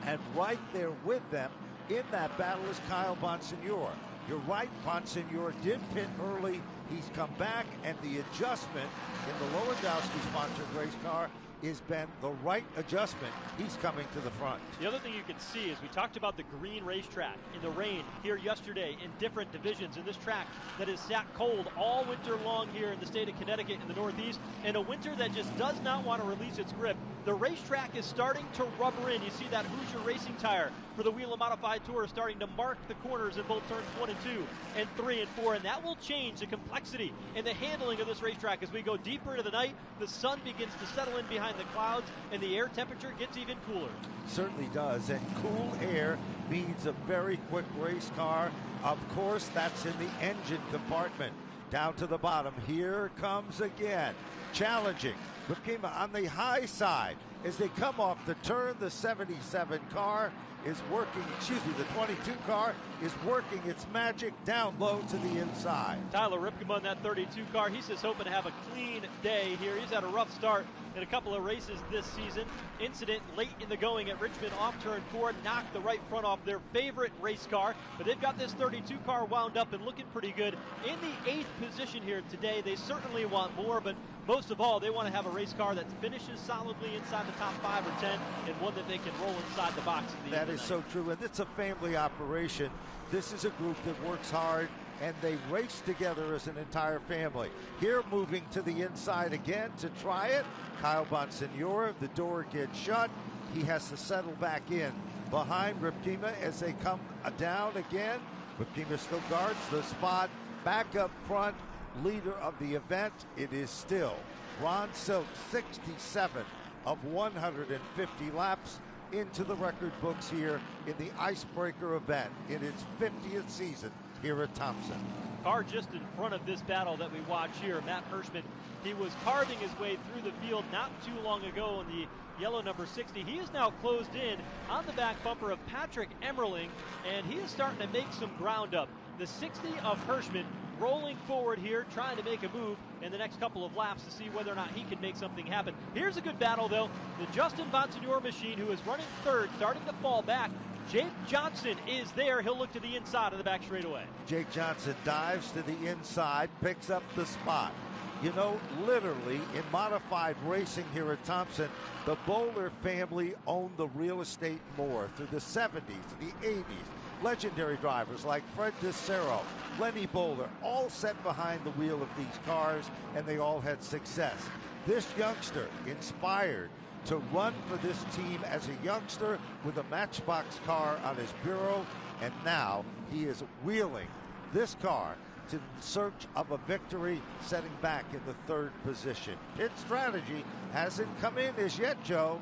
and right there with them in that battle is Kyle Bonsignor. You're right, Bonsignor did pit early. He's come back, and the adjustment in the Lewandowski-sponsored race car has been the right adjustment. He's coming to the front. The other thing you can see is we talked about the green racetrack in the rain here yesterday in different divisions in this track that has sat cold all winter long here in the state of Connecticut in the Northeast, and a winter that just does not want to release its grip. The racetrack is starting to rubber in. You see that Hoosier racing tire for the Whelen Modified Tour starting to mark the corners in both turns 1 and 2 and 3 and 4, and that will change the complexity and the handling of this racetrack as we go deeper into the night. The sun begins to settle in behind the clouds, and the air temperature gets even cooler. Certainly does, and cool air means a very quick race car. Of course, that's in the engine compartment. Down to the bottom, here comes again, challenging. But came on the high side. As they come off the turn, the 77 car is working, the 22 car is working its magic down low to the inside. Tyler Ripkema in that 32 car, he's just hoping to have a clean day here. He's had a rough start in a couple of races this season. Incident late in the going at Richmond off turn 4, knocked the right front off their favorite race car, but they've got this 32 car wound up and looking pretty good. In the 8th position here today, they certainly want more, but most of all, they want to have a race car that finishes solidly inside the top 5 or 10 and one that they can roll inside the box. That is so true, and it's a family operation. This is a group that works hard, and they race together as an entire family. Here, moving to the inside again to try it, Kyle Bonsignore. The door gets shut. He has to settle back in behind Ripkema as they come down again. Ripkema still guards the spot. Back up front, leader of the event, it is still Ron Silk, 67 of 150 laps into the record books here in the Icebreaker event in its 50th season here at Thompson. Car just in front of this battle that we watch here, Matt Hirschman, he was carving his way through the field not too long ago in the yellow number 60. He is now closed in on the back bumper of Patrick Emmerling, and he is starting to make some ground up. The 60 of Hirschman rolling forward here, trying to make a move in the next couple of laps to see whether or not he can make something happen. Here's a good battle, though. The Justin Bonsignore machine, who is running third, starting to fall back. Jake Johnson is there. He'll look to the inside of the back straightaway. Jake Johnson dives to the inside, picks up the spot. You know, literally, in modified racing here at Thompson, the Bowler family owned the real estate more through the 70s, the 80s. Legendary drivers like Fred DeCero, Lenny Bowler, all sat behind the wheel of these cars, and they all had success. This youngster, inspired to run for this team as a youngster with a Matchbox car on his bureau, and now he is wheeling this car to the search of a victory, setting back in the 3rd position. Pit strategy hasn't come in as yet, Joe.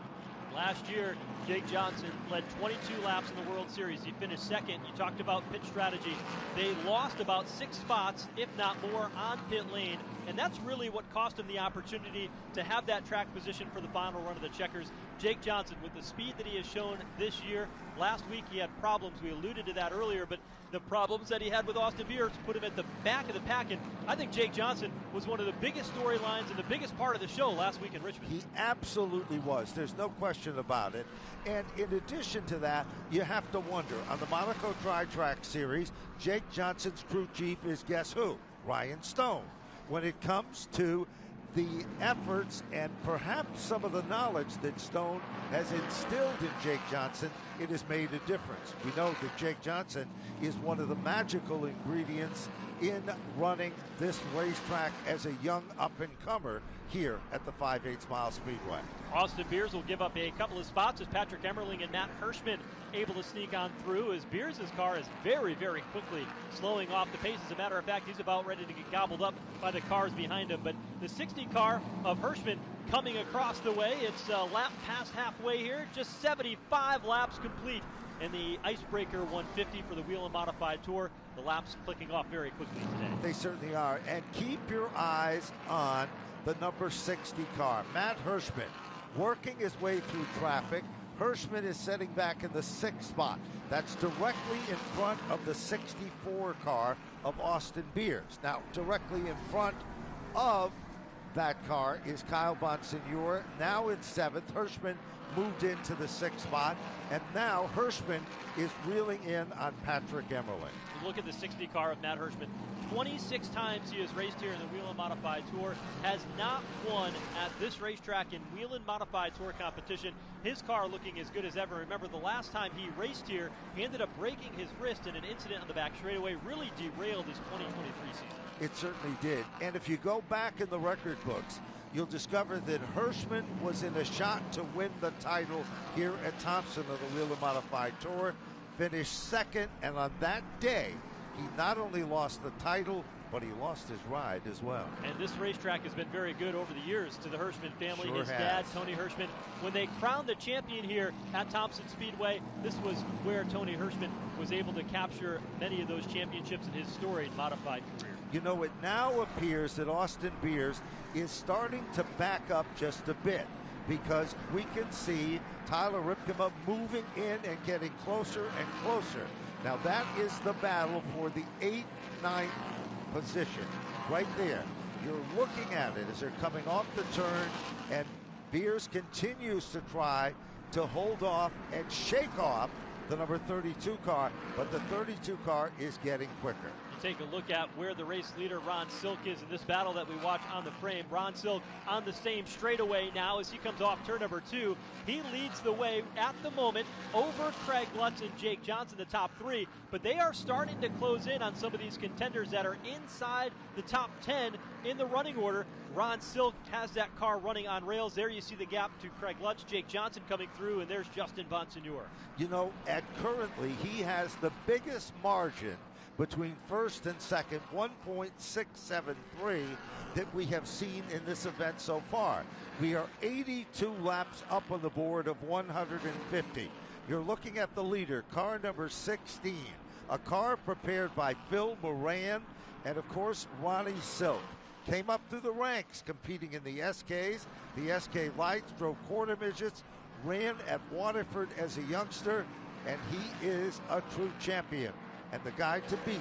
Last year, Jake Johnson led 22 laps in the World Series. He finished second. You talked about pit strategy. They lost about 6 spots, if not more, on pit lane, and that's really what cost him the opportunity to have that track position for the final run of the checkers. Jake Johnson, with the speed that he has shown this year, last week he had problems. We alluded to that earlier, but the problems that he had with Austin Beers put him at the back of the pack, and I think Jake Johnson was one of the biggest storylines and the biggest part of the show last week in Richmond. He absolutely was. There's no question about it. And in addition to that, you have to wonder, on the Monaco Tri-Track Series, Jake Johnson's crew chief is guess who? Ryan Stone. When it comes to the efforts and perhaps some of the knowledge that Stone has instilled in Jake Johnson, it has made a difference. We know that Jake Johnson is one of the magical ingredients in running this racetrack as a young up-and-comer here at the 5/8 Mile Speedway. Austin Beers will give up a couple of spots as Patrick Emmerling and Matt Hirschman able to sneak on through, as Beers' car is very, very quickly slowing off the pace. As a matter of fact, he's about ready to get gobbled up by the cars behind him. But the 60 car of Hirschman coming across the way. It's a lap past halfway here, just 75 laps complete in the Icebreaker 150 for the Whelen Modified Tour. The laps clicking off very quickly today. They certainly are. And keep your eyes on the number 60 car, Matt Hirschman, working his way through traffic. Hirschman is setting back in the 6th spot. That's directly in front of the 64 car of Austin Beers. Now, directly in front of that car is Kyle Bonsignore, now in 7th. Hirschman moved into the 6th spot, and now Hirschman is reeling in on Patrick Emmerling. Look at the 60 car of Matt Hirschman. 26 times he has raced here in the Whelen Modified Tour, has not won at this racetrack in Whelen Modified Tour competition. His car looking as good as ever. Remember, the last time he raced here, he ended up breaking his wrist in an incident on the back straightaway, really derailed his 2023 season. It certainly did. And if you go back in the record books, you'll discover that Hirschman was in a shot to win the title here at Thompson of the Whelen Modified Tour, finished 2nd, and on that day, he not only lost the title, but he lost his ride as well. And this racetrack has been very good over the years to the Hirschman family. Sure His dad, Tony Hirschman, when they crowned the champion here at Thompson Speedway, this was where Tony Hirschman was able to capture many of those championships in his storied modified career. You know, it now appears that Austin Beers is starting to back up just a bit. because we can see Tyler Ripkema moving in and getting closer and closer. Now that is the battle for the 8th, 9th position right there. You're looking at it as they're coming off the turn, and Beers continues to try to hold off and shake off the number 32 car, but the 32 car is getting quicker. Take a look at where the race leader Ron Silk is in this battle that we watch on the frame. Ron Silk on the same straightaway now as he comes off turn number 2. He leads the way at the moment over Craig Lutz and Jake Johnson, the top 3, but they are starting to close in on some of these contenders that are inside the top 10 in the running order. Ron Silk has that car running on rails. There you see the gap to Craig Lutz, Jake Johnson coming through, and there's Justin Bonsignor. You know, currently he has the biggest margin between first and second, 1.673, that we have seen in this event so far. We are 82 laps up on the board of 150. You're looking at the leader, car number 16, a car prepared by Phil Moran and, of course, Ronnie Silk. Came up through the ranks competing in the SKs, the SK Lights, drove quarter midgets, ran at Waterford as a youngster, and he is a true champion and the guy to beat,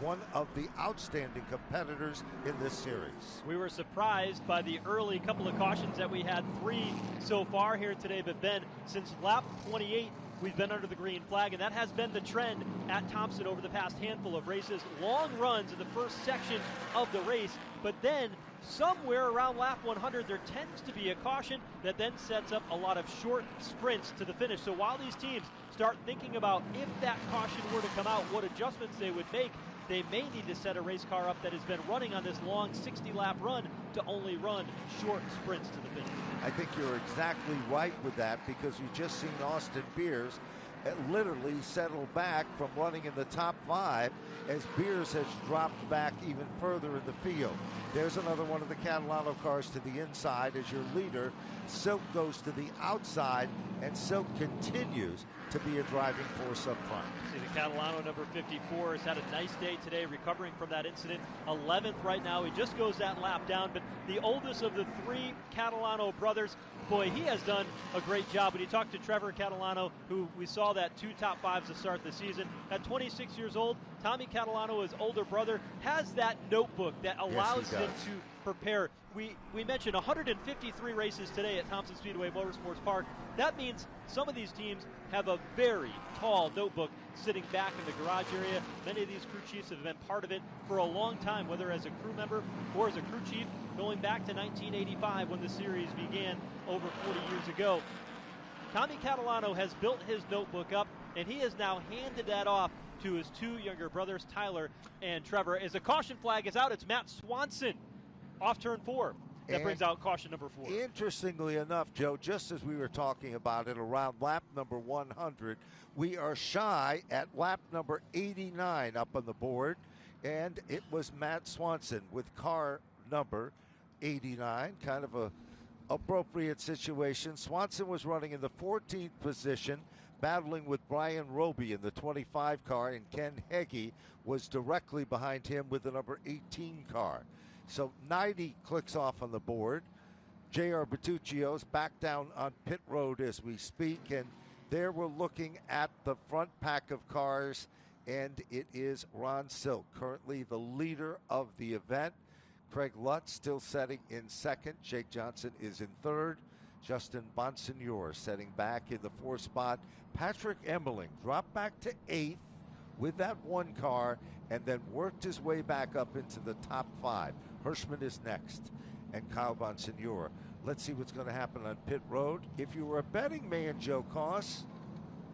one of the outstanding competitors in this series. We were surprised by the early couple of cautions that we had, 3 so far here today, but Ben, since lap 28, we've been under the green flag, and that has been the trend at Thompson over the past handful of races. Long runs in the first section of the race, but then somewhere around lap 100, there tends to be a caution that then sets up a lot of short sprints to the finish. So while these teams start thinking about if that caution were to come out, what adjustments they would make, they may need to set a race car up that has been running on this long 60-lap run to only run short sprints to the finish. I think you're exactly right with that, because you've just seen Austin Beers literally settle back from running in the top 5 as Beers has dropped back even further in the field. There's another one of the Catalano cars to the inside as your leader. Silk goes to the outside, and Silk continues to be a driving force up front. See, the Catalano number 54 has had a nice day today, recovering from that incident. 11th right now. He just goes that lap down, but the oldest of the 3 Catalano brothers, boy, he has done a great job. When you talk to Trevor Catalano, who we saw that 2 top 5s to start the season, at 26 years old, Tommy Catalano, his older brother, has that notebook that allows him to prepare. We mentioned 153 races today at Thompson Speedway Motorsports Park. That means some of these teams have a very tall notebook sitting back in the garage area. Many of these crew chiefs have been part of it for a long time, whether as a crew member or as a crew chief, going back to 1985 when the series began over 40 years ago. Tommy Catalano has built his notebook up, and he has now handed that off to his 2 younger brothers, Tyler and Trevor. As the caution flag is out, it's Matt Swanson off turn 4. That brings out caution number 4. Interestingly enough, Joe, just as we were talking about it around lap number 100, we are shy at lap number 89 up on the board, and it was Matt Swanson with car number 89, kind of a appropriate situation. Swanson was running in the 14th position, battling with Brian Roby in the 25 car, and Ken Heggie was directly behind him with the number 18 car. So 90 clicks off on the board. J.R. Bertuccio's back down on pit road as we speak, and there we're looking at the front pack of cars, and it is Ron Silk, currently the leader of the event. Craig Lutz still setting in second. Jake Johnson is in third. Justin Bonsignor setting back in the 4th spot. Patrick Emmerling dropped back to 8th with that 1 car, and then worked his way back up into the top 5. Hirschman is next, and Kyle Bonsignor. Let's see what's going to happen on pit road. If you were a betting man, Joe Koss,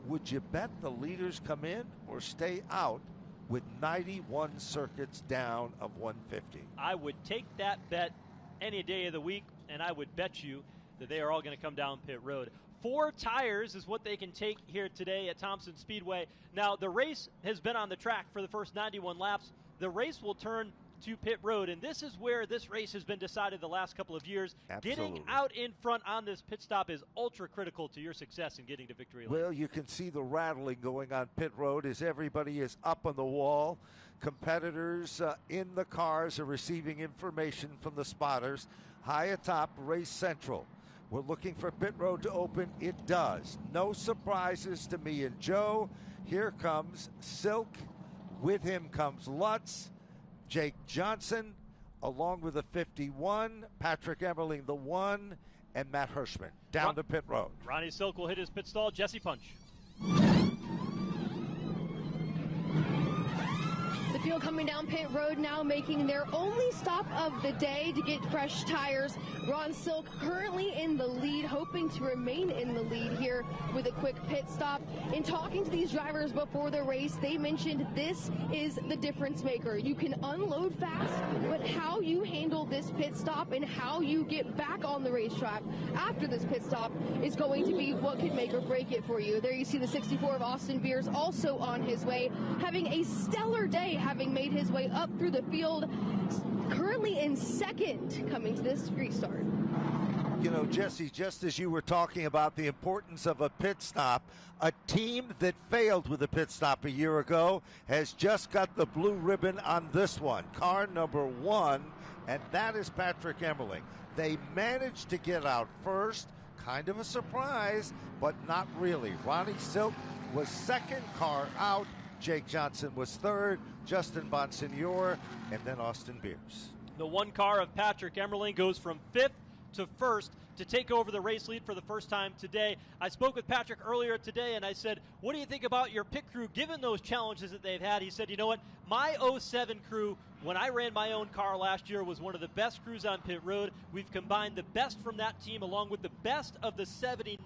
would you bet the leaders come in or stay out with 91 circuits down of 150? I would take that bet any day of the week, and I would bet you that they are all going to come down pit road. 4 tires is what they can take here today at Thompson Speedway. Now, the race has been on the track for the first 91 laps. The race will turn to pit road, and this is where this race has been decided the last couple of years. Absolutely. Getting out in front on this pit stop is ultra critical to your success in getting to victory lane. Well, you can see the rattling going on pit road as everybody is up on the wall. Competitors in the cars are receiving information from the spotters. High atop, Race Central. We're looking for pit road to open. It does. No surprises to me and Joe. Here comes Silk. With him comes Lutz, Jake Johnson, along with the 51, Patrick Emmerling, the 1, and Matt Hirschman down to pit road. Ronnie Silk will hit his pit stall. Jesse Punch. The field coming down pit road now, making their only stop of the day to get fresh tires. Ron Silk currently in the lead, hoping to remain in the lead here with a quick pit stop. In talking to these drivers before the race, they mentioned this is the difference maker. You can unload fast, but how you handle this pit stop and how you get back on the racetrack after this pit stop is going to be what could make or break it for you. There you see the 64 of Austin Beers also on his way, having a stellar day, having made his way up through the field, currently in second coming to this restart. You know, Jesse, just as you were talking about the importance of a pit stop, a team that failed with a pit stop a year ago has just got the blue ribbon on this one, car number 1, and that is Patrick Emmerling. They managed to get out first, kind of a surprise, but not really. Ronnie Silk was second car out, Jake Johnson was third, Justin Bonsignor, and then Austin Beers. The 1 car of Patrick Emmerling goes from 5th to 1st to take over the race lead for the first time today. I spoke with Patrick earlier today, and I said, what do you think about your pit crew given those challenges that they've had? He said, you know what, my 07 crew, when I ran my own car last year, was one of the best crews on pit road. We've combined the best from that team along with the best of the 79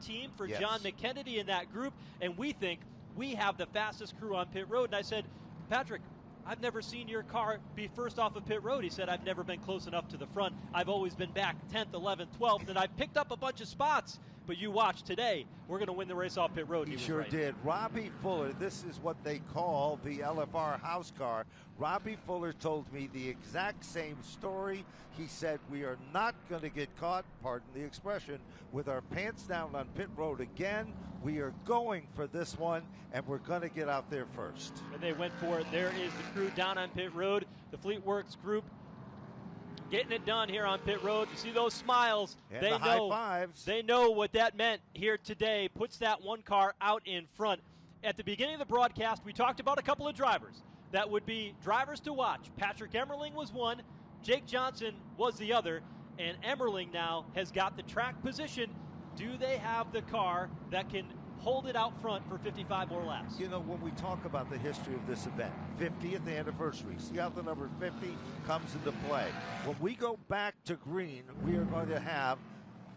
team for John McKennedy in that group, and we think we have the fastest crew on pit road. And I said, Patrick, I've never seen your car be first off of pit road. He said, I've never been close enough to the front. I've always been back 10th, 11th, 12th, and I picked up a bunch of spots. But you watch today, we're going to win the race off pit road. He sure did. Robbie Fuller, this is what they call the LFR house car. Robbie Fuller told me the exact same story. He said, we are not going to get caught, pardon the expression, with our pants down on pit road again. We are going for this one, and we're going to get out there first. And they went for it. There is the crew down on pit road. The Fleetworks group getting it done here on pit road. You see those smiles. And they the know, high fives. They know what that meant here today. Puts that 1 car out in front. At the beginning of the broadcast, we talked about a couple of drivers that would be drivers to watch. Patrick Emmerling was one. Jake Johnson was the other. And Emmerling now has got the track position. Do they have the car that can hold it out front for 55 more laps? You know, when we talk about the history of this event, 50th anniversary, see how the number 50 comes into play. When we go back to green, we are going to have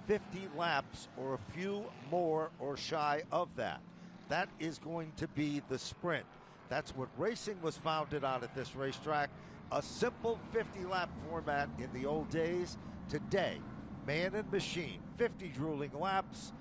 50 laps or a few more or shy of that. That is going to be the sprint. That's what racing was founded on at this racetrack. A simple 50-lap format in the old days. Today, man and machine, 50 drooling laps.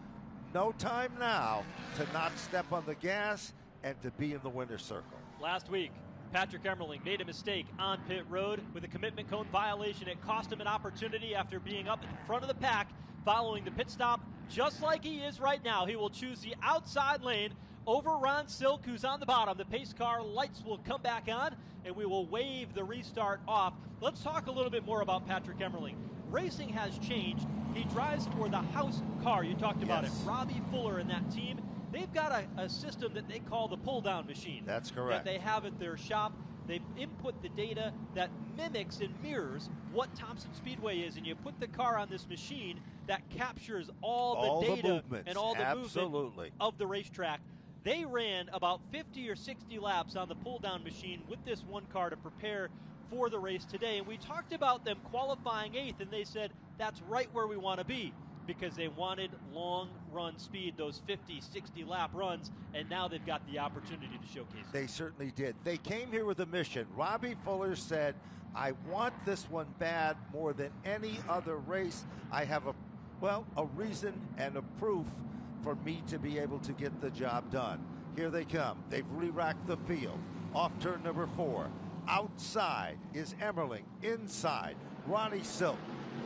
No time now to not step on the gas and to be in the winner's circle. Last week, Patrick Emmerling made a mistake on pit road with a commitment cone violation. It cost him an opportunity after being up in front of the pack following the pit stop. Just like he is right now, he will choose the outside lane over Ron Silk, who's on the bottom. The pace car lights will come back on, and we will wave the restart off. Let's talk a little bit more about Patrick Emmerling. Racing has changed. He drives for the house car. You talked about it. Robbie Fuller and that team. They've got a system that they call the pull-down machine. That's correct. That they have at their shop. They input the data that mimics and mirrors what Thompson Speedway is, and you put the car on this machine that captures all the data and all the movement of the racetrack. They ran about 50 or 60 laps on the pull-down machine with this 1 car to prepare for the race today. And we talked about them qualifying 8th, and they said that's right where we want to be because they wanted long run speed, those 50, 60 lap runs, and now they've got the opportunity to showcase it. They certainly did. They came here with a mission. Robbie Fuller said, I want this one bad more than any other race. I have a reason and a proof for me to be able to get the job done. Here they come. They've re-racked the field. Off turn number 4. Outside is Emmerling. Inside, Ronnie Silk.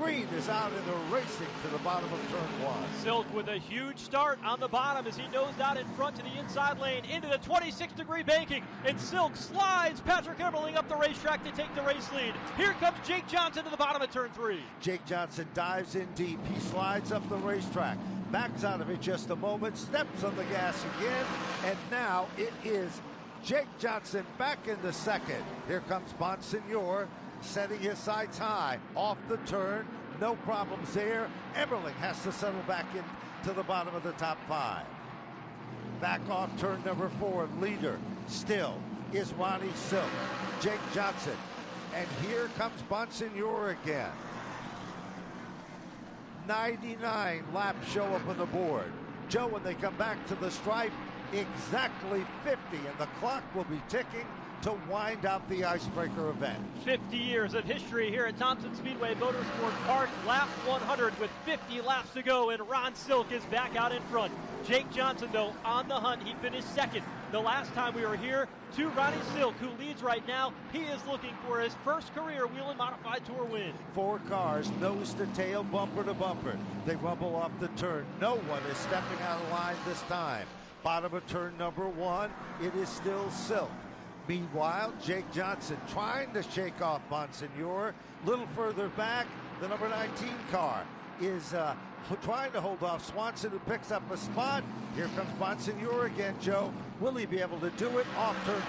Green is out and they're racing to the bottom of turn 1. Silk with a huge start on the bottom as he nosed out in front to the inside lane into the 26-degree banking, and Silk slides Patrick Emmerling up the racetrack to take the race lead. Here comes Jake Johnson to the bottom of turn 3. Jake Johnson dives in deep. He slides up the racetrack, backs out of it just a moment, steps on the gas again, and now it is Jake Johnson back in the second. Here comes Bonsignor, setting his sights high off the turn. No problems there. Emmerling has to settle back into the bottom of the top 5. Back off turn number 4. Leader still is Ronnie Silk. Jake Johnson. And here comes Bonsignor again. 99 laps show up on the board. Joe, when they come back to the stripe, exactly 50, and the clock will be ticking to wind out the Icebreaker event. 50 years of history here at Thompson Speedway Motorsports Park. Lap 100 with 50 laps to go, and Ron Silk is back out in front. Jake Johnson, though, on the hunt. He finished second the last time we were here to Ronnie Silk, who leads right now. He is looking for his first career Whelen Modified Tour win. 4 cars, nose to tail, bumper to bumper. They rumble off the turn. No one is stepping out of line this time. Bottom of turn number 1, it is still Silk. Meanwhile, Jake Johnson trying to shake off Bonsignor. A little further back, the number 19 car is trying to hold off Swanson, who picks up a spot. Here comes Bonsignor again, Joe. Will he be able to do it off turn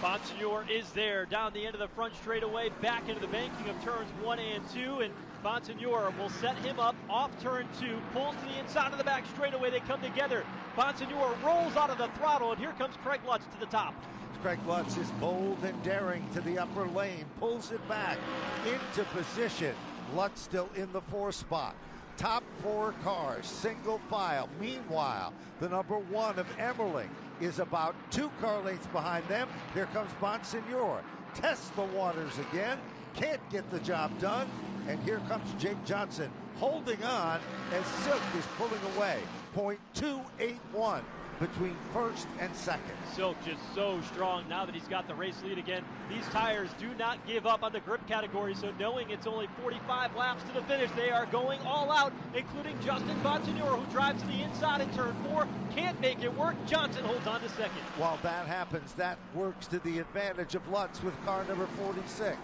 4? Bonsignor is there down the end of the front straightaway, back into the banking of turns 1 and 2, and Bonsignor will set him up off turn 2, pulls to the inside of the back straightaway. They come together. Bonsignor rolls out of the throttle, and here comes Craig Lutz to the top. Craig Lutz is bold and daring to the upper lane, pulls it back into position. Lutz still in the 4 spot. Top 4 cars, single file. Meanwhile, the number 1 of Emmerling is about 2 car lengths behind them. Here comes Bonsignor. Tests the waters again. Can't get the job done. And here comes Jake Johnson holding on as Silk is pulling away. .281 between first and second. Silk just so strong now that he's got the race lead again. These tires do not give up on the grip category, so knowing it's only 45 laps to the finish, they are going all out, including Justin Bonsignor, who drives to the inside in turn 4. Can't make it work. Johnson holds on to second. While that happens, that works to the advantage of Lutz with car number 46.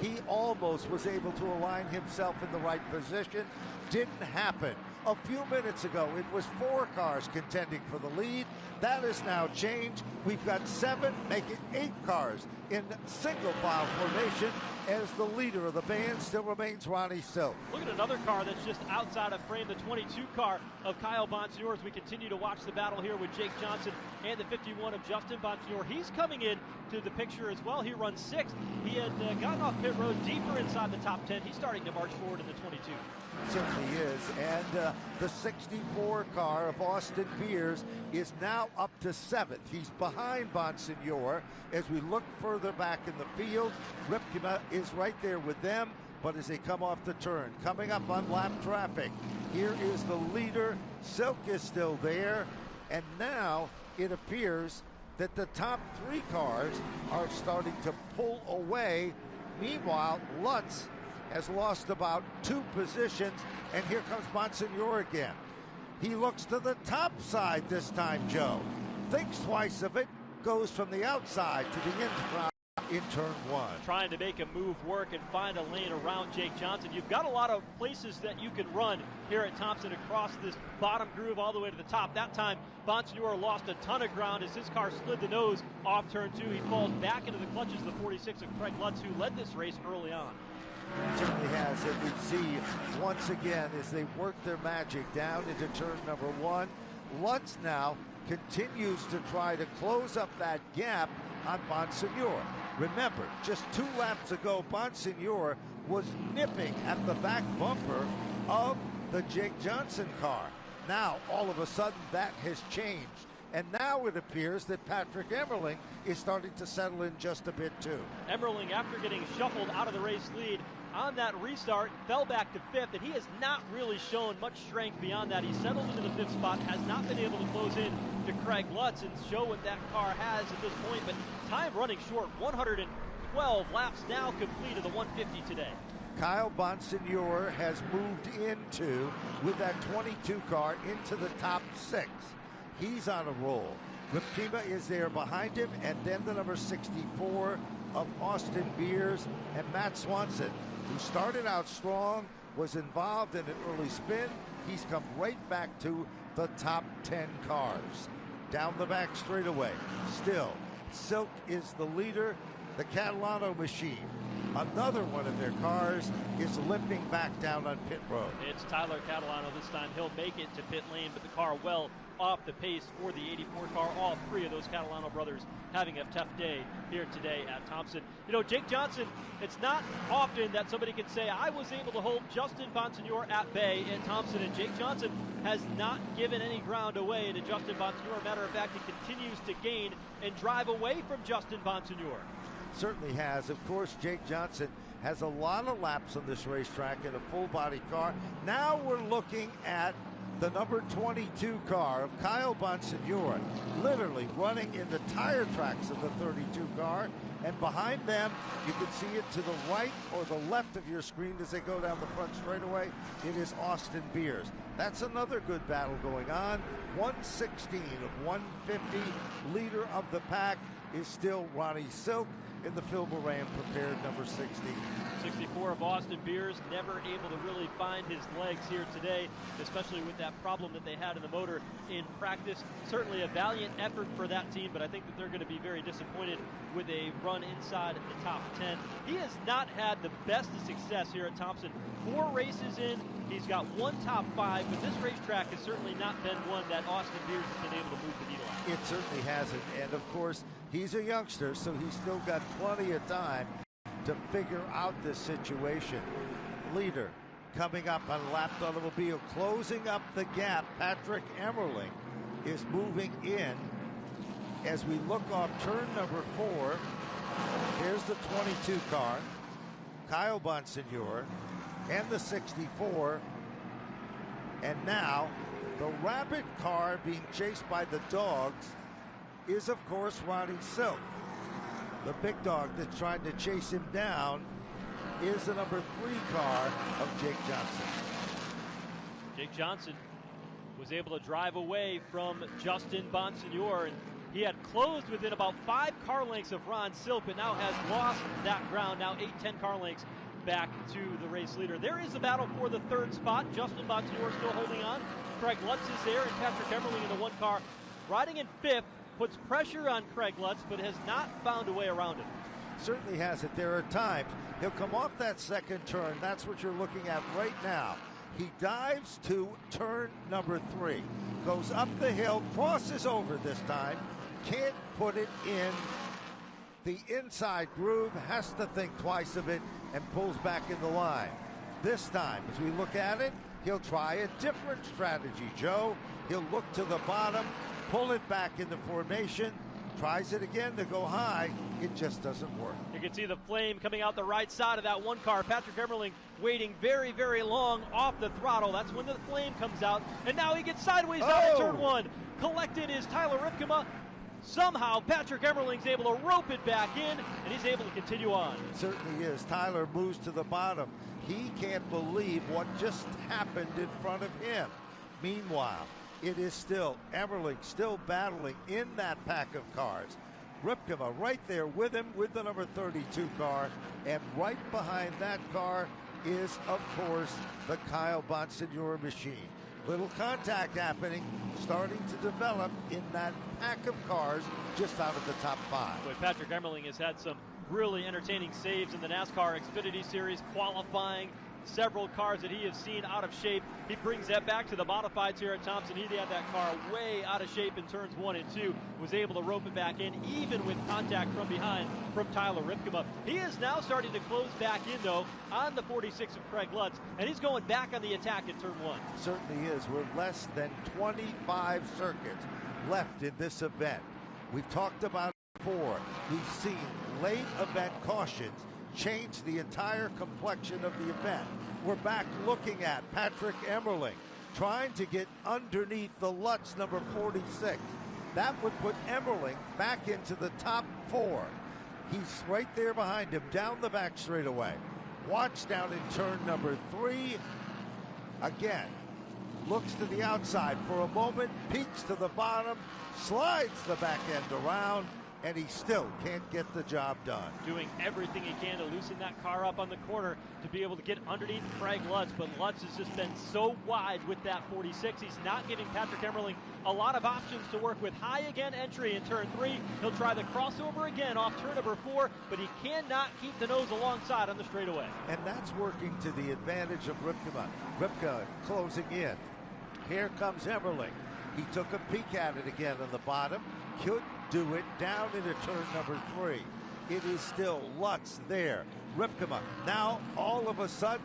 He almost was able to align himself in the right position. Didn't happen. A few minutes ago, it was 4 cars contending for the lead. That has now changed. We've got 7, make it 8 cars in single file formation, as the leader of the band still remains Ronnie Silk. Look at another car that's just outside of frame, the 22 car of Kyle Bonsignor, as we continue to watch the battle here with Jake Johnson and the 51 of Justin Bonsignor. He's coming in to the picture as well. He runs 6th. He had gotten off pit road deeper inside the top 10. He's starting to march forward in the 22. Certainly is. And the 64 car of Austin Beers is now up to 7th. He's behind Bonsignor as we look further back in the field. Ripkema is right there with them, but as they come off the turn, coming up on lap traffic, here is the leader. Silk is still there, and now it appears that the top 3 cars are starting to pull away. Meanwhile, Lutz has lost about 2 positions, and here comes Bonsignor again. He looks to the top side this time, Joe. Thinks twice of it, goes from the outside to the inside in turn 1. Trying to make a move work and find a lane around Jake Johnson. You've got a lot of places that you can run here at Thompson across this bottom groove all the way to the top. That time, Bonsignor lost a ton of ground as his car slid the nose off turn 2. He falls back into the clutches of the 46 of Craig Lutz, who led this race early on. Certainly has, and we see once again as they work their magic down into turn number 1. Lutz now continues to try to close up that gap on Bonsignor. Remember, just 2 laps ago, Bonsignor was nipping at the back bumper of the Jake Johnson car. Now, all of a sudden, that has changed. And now it appears that Patrick Emmerling is starting to settle in just a bit too. Emmerling, after getting shuffled out of the race lead on that restart, fell back to 5th, and he has not really shown much strength beyond that. He settled into the 5th spot, has not been able to close in to Craig Lutz and show what that car has at this point, but time running short. 112 laps now complete of the 150 today. Kyle Bonsignore has moved into, with that 22 car, into the top 6. He's on a roll. Ripkema is there behind him, and then the number 64 of Austin Beers and Matt Swanson, who started out strong, was involved in an early spin. He's come right back to the top 10 cars. Down the back straightaway, still, Silk is the leader. The Catalano machine, another one of their cars, is limping back down on pit road. It's Tyler Catalano this time. He'll make it to pit lane, but the car well off the pace for the 84 car. All three of those Catalano brothers having a tough day here today at Thompson. You know, Jake Johnson, it's not often that somebody can say, I was able to hold Justin Bonsignore at bay at Thompson, and Jake Johnson has not given any ground away to Justin Bonsignore. Matter of fact, he continues to gain and drive away from Justin Bonsignore. Certainly has. Of course, Jake Johnson has a lot of laps on this racetrack in a full-body car. Now we're looking at the number 22 car of Kyle Bonsignore, literally running in the tire tracks of the 32 car. And behind them, you can see it to the right or the left of your screen as they go down the front straightaway. It is Austin Beers. That's another good battle going on. 116 of 150. Leader of the pack is still Ronnie Silk in the Phil Moran prepared number 60. 64 of Austin Beers, never able to really find his legs here today, especially with that problem that they had in the motor in practice. Certainly a valiant effort for that team, but I think that they're going to be very disappointed with a run inside the top 10. He has not had the best of success here at Thompson. 4 races in, he's got 1 top 5, but this racetrack has certainly not been one that Austin Beers has been able to move the needle at. It certainly hasn't, and of course, he's a youngster, so he's still got plenty of time to figure out this situation. Leader coming up on lapped automobile, closing up the gap. Patrick Emmerling is moving in as we look off turn number 4. Here's the 22 car, Kyle Bonsignore, and the 64. And now the Rabbit car being chased by the dogs is, of course, Ronnie Silk. The big dog that's trying to chase him down is the number 3 car of Jake Johnson. Jake Johnson was able to drive away from Justin Bonsignore, and he had closed within about 5 car lengths of Ron Silk, but now has lost that ground. Now 8-10 car lengths back to the race leader. There is a battle for the 3rd spot. Justin Bonsignore still holding on. Craig Lutz is there, and Patrick Emmerling in the 1 car. Riding in 5th, puts pressure on Craig Lutz, but has not found a way around it. Certainly hasn't. There are times he'll come off that 2nd turn. That's what you're looking at right now. He dives to turn number 3, goes up the hill, crosses over this time, can't put it in the inside groove, has to think twice of it, and pulls back in the line. This time, as we look at it, he'll try a different strategy, Joe. He'll look to the bottom, pull it back into formation, tries it again to go high. It just doesn't work. You can see the flame coming out the right side of that 1 car. Patrick Emmerling waiting very, very long off the throttle. That's when the flame comes out. And now he gets sideways down to turn 1. Collected is Tyler Ripkema. Somehow Patrick Emmerling's able to rope it back in, and he's able to continue on. It certainly is. Tyler moves to the bottom. He can't believe what just happened in front of him. Meanwhile, it is still Emmerling still battling in that pack of cars. Ripkema right there with him with the number 32 car, and right behind that car is, of course, the Kyle Bonsignore machine. Little contact happening, starting to develop in that pack of cars just out of the top 5. Boy, Patrick Emmerling has had some really entertaining saves in the NASCAR Xfinity Series, qualifying several cars that he has seen out of shape. He brings that back to the modifieds here at Thompson. He had that car way out of shape in turns 1 and 2, was able to rope it back in, even with contact from behind from Tyler Ripkema. He is now starting to close back in, though, on the 46 of Craig Lutz, and he's going back on the attack in turn 1. Certainly is. We're less than 25 circuits left in this event. We've talked about it before. We've seen late event cautions change the entire complexion of the event. We're back looking at Patrick Emmerling trying to get underneath the Lutz number 46. That would put Emmerling back into the top 4. He's right there behind him down the back straightaway. Watch down in turn number 3. Again, looks to the outside for a moment, peeks to the bottom, slides the back end around, and he still can't get the job done. Doing everything he can to loosen that car up on the corner to be able to get underneath Craig Lutz, but Lutz has just been so wide with that 46. He's not giving Patrick Emmerling a lot of options to work with. High again entry in turn 3. He'll try the crossover again off turn number 4, but he cannot keep the nose alongside on the straightaway. And that's working to the advantage of Ripka. Ripka closing in. Here comes Emmerling. He took a peek at it again on the bottom. Could do it down into turn number 3. It is still Lutz there. Ripkema now all of a sudden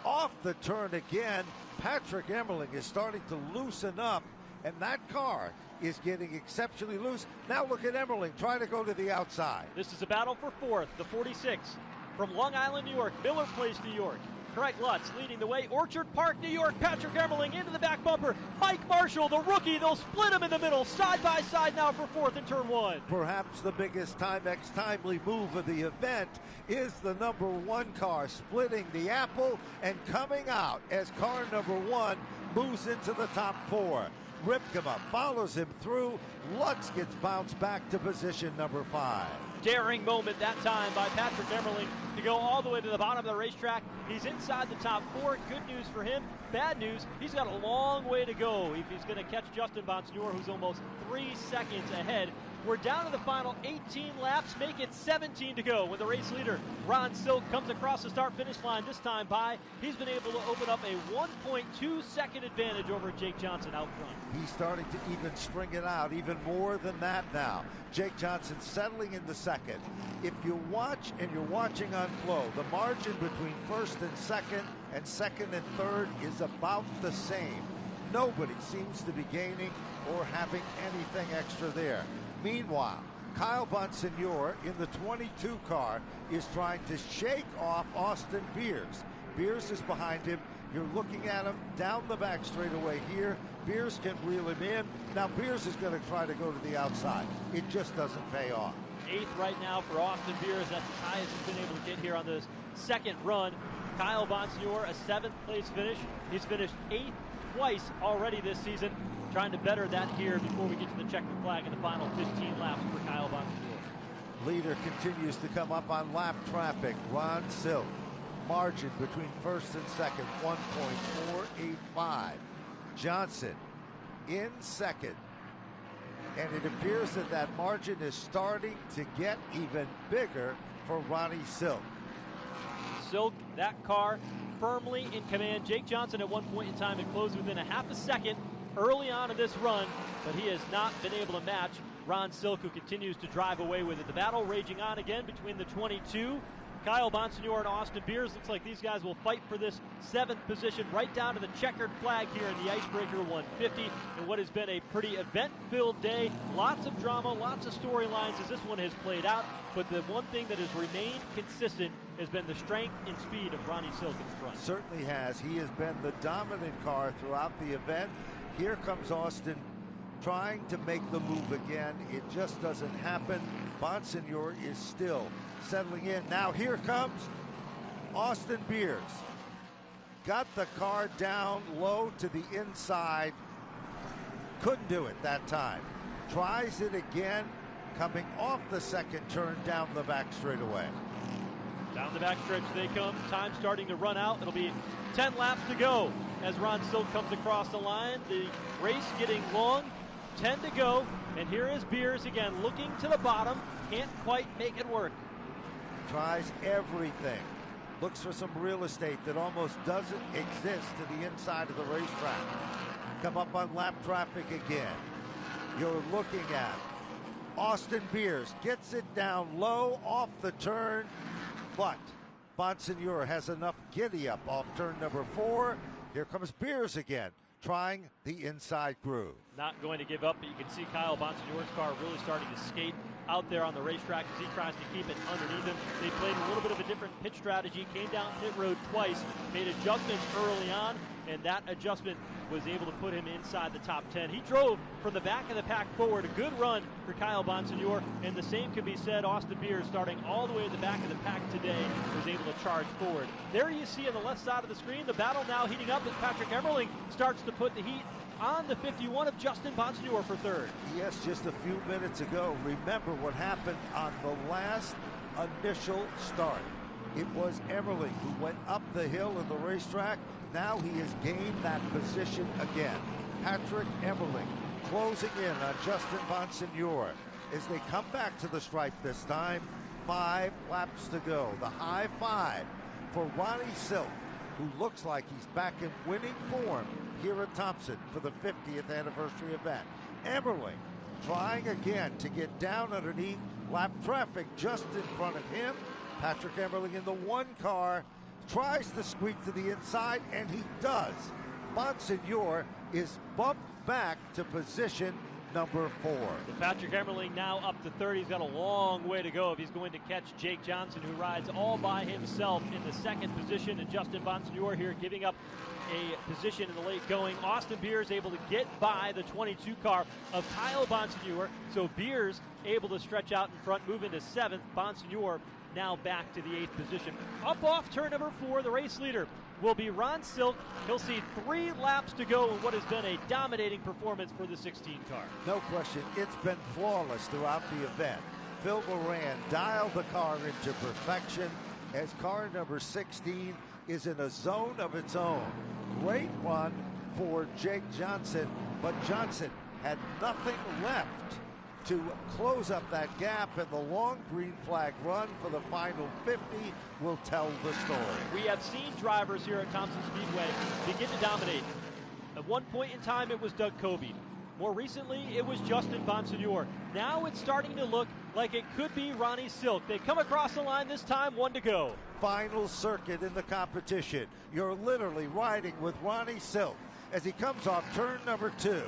off the turn again. Patrick Emmerling is starting to loosen up, and that car is getting exceptionally loose. Now look at Emmerling trying to go to the outside. This is a battle for 4th, the 46 from Long Island, New York, Miller Place, New York. Craig Lutz leading the way. Orchard Park, New York. Patrick Emmerling into the back bumper. Mike Marshall, the rookie. They'll split him in the middle. Side by side now for 4th in turn 1. Perhaps the biggest Timex timely move of the event is the number 1 car splitting the apple and coming out as car number 1 moves into the top 4. Ripkema follows him through. Lutz gets bounced back to position number 5. Daring moment that time by Patrick Emmerling to go all the way to the bottom of the racetrack. He's inside the top 4. Good news for him. Bad news, he's got a long way to go if he's going to catch Justin Bonsignor, who's almost 3 seconds ahead. We're down to the final 18 laps, make it 17 to go when the race leader, Ron Silk, comes across the start-finish line this time by. He's been able to open up a 1.2 second advantage over Jake Johnson out front. He's starting to even string it out, even more than that now. Jake Johnson settling into second. If you watch, and you're watching on Flow, the margin between first and second and third is about the same. Nobody seems to be gaining or having anything extra there. Meanwhile, Kyle Bonsignor in the 22 car is trying to shake off Austin Beers. Beers is behind him. You're looking at him down the back straightaway here. Beers can reel him in. Now Beers is going to try to go to the outside. It just doesn't pay off. 8th right now for Austin Beers. That's as high as he's been able to get here on this second run. Kyle Bonsignor, a 7th place finish. He's finished 8th twice already this season. Trying to better that here before we get to the checkered flag in the final 15 laps for Kyle Bonsignor. Leader continues to come up on lap traffic. Ron Silk. Margin between first and second, 1.485. Johnson in second. And it appears that that margin is starting to get even bigger for Ronnie Silk. Silk, that car firmly in command. Jake Johnson at one point in time had closed within a half a second early on in this run, but he has not been able to match Ron Silk, who continues to drive away with it. The battle raging on again between the 22. Kyle Bonsignor and Austin Beers. Looks like these guys will fight for this 7th position right down to the checkered flag here in the Icebreaker 150 in what has been a pretty event-filled day. Lots of drama, lots of storylines as this one has played out, but the one thing that has remained consistent has been the strength and speed of Ronnie Silk in front. Certainly has. He has been the dominant car throughout the event. Here comes Austin trying to make the move again. It just doesn't happen. Bonsignor is still settling in. Now here comes Austin Beers. Got the car down low to the inside. Couldn't do it that time. Tries it again, coming off the second turn down the back straightaway. Down the backstretch they come. Time starting to run out. It'll be 10 laps to go as Ron Silk comes across the line. The race getting long. 10 to go. And here is Beers again looking to the bottom. Can't quite make it work. Tries everything. Looks for some real estate that almost doesn't exist to the inside of the racetrack. Come up on lap traffic again. You're looking at Austin Beers. Gets it down low off the turn. But Bonsignor has enough giddy up off turn number 4. Here comes Beers again, trying the inside groove. Not going to give up, but you can see Kyle Bonsignor's car really starting to skate out there on the racetrack as he tries to keep it underneath him. They played a little bit of a different pitch strategy, came down pit road twice, made adjustments early on, and that adjustment was able to put him inside the top 10. He drove from the back of the pack forward. A good run for Kyle Bonsignor, and the same could be said. Austin Beers, starting all the way at the back of the pack today, was able to charge forward. There you see on the left side of the screen, the battle now heating up as Patrick Emmerling starts to put the heat on the 51 of Justin Bonsignor for third. Yes, just a few minutes ago, remember what happened on the last initial start. It was Emmerling who went up the hill in the racetrack. Now he has gained that position again. Patrick Emmerling closing in on Justin Bonsignor as they come back to the stripe this time. 5 laps to go. The high 5 for Ronnie Silk, who looks like he's back in winning form here at Thompson for the 50th anniversary event. Emmerling trying again to get down underneath lap traffic just in front of him. Patrick Emmerling in the 1 car tries to squeak to the inside, and he does. Bonsignor is bumped back to position number 4. Patrick Emmerling now up to third. He's got a long way to go if he's going to catch Jake Johnson, who rides all by himself in the 2nd position, and Justin Bonsignor here giving up a position in the late going. Austin Beers able to get by the 22 car of Kyle Bonsignor, so Beers able to stretch out in front, move into 7th. Bonsignor now back to the 8th position. Up off turn number 4, the race leader will be Ron Silk. He'll see 3 laps to go in what has been a dominating performance for the 16 car. No question, it's been flawless throughout the event. Phil Moran dialed the car into perfection as car number 16 is in a zone of its own. Great run for Jake Johnson, but Johnson had nothing left to close up that gap, and the long green flag run for the final 50 will tell the story. We have seen drivers here at Thompson Speedway begin to dominate. At one point in time, it was Doug Coby. More recently, it was Justin Bonsignor. Now it's starting to look like it could be Ronnie Silk. They come across the line this time, 1 to go. Final circuit in the competition. You're literally riding with Ronnie Silk as he comes off turn number 2.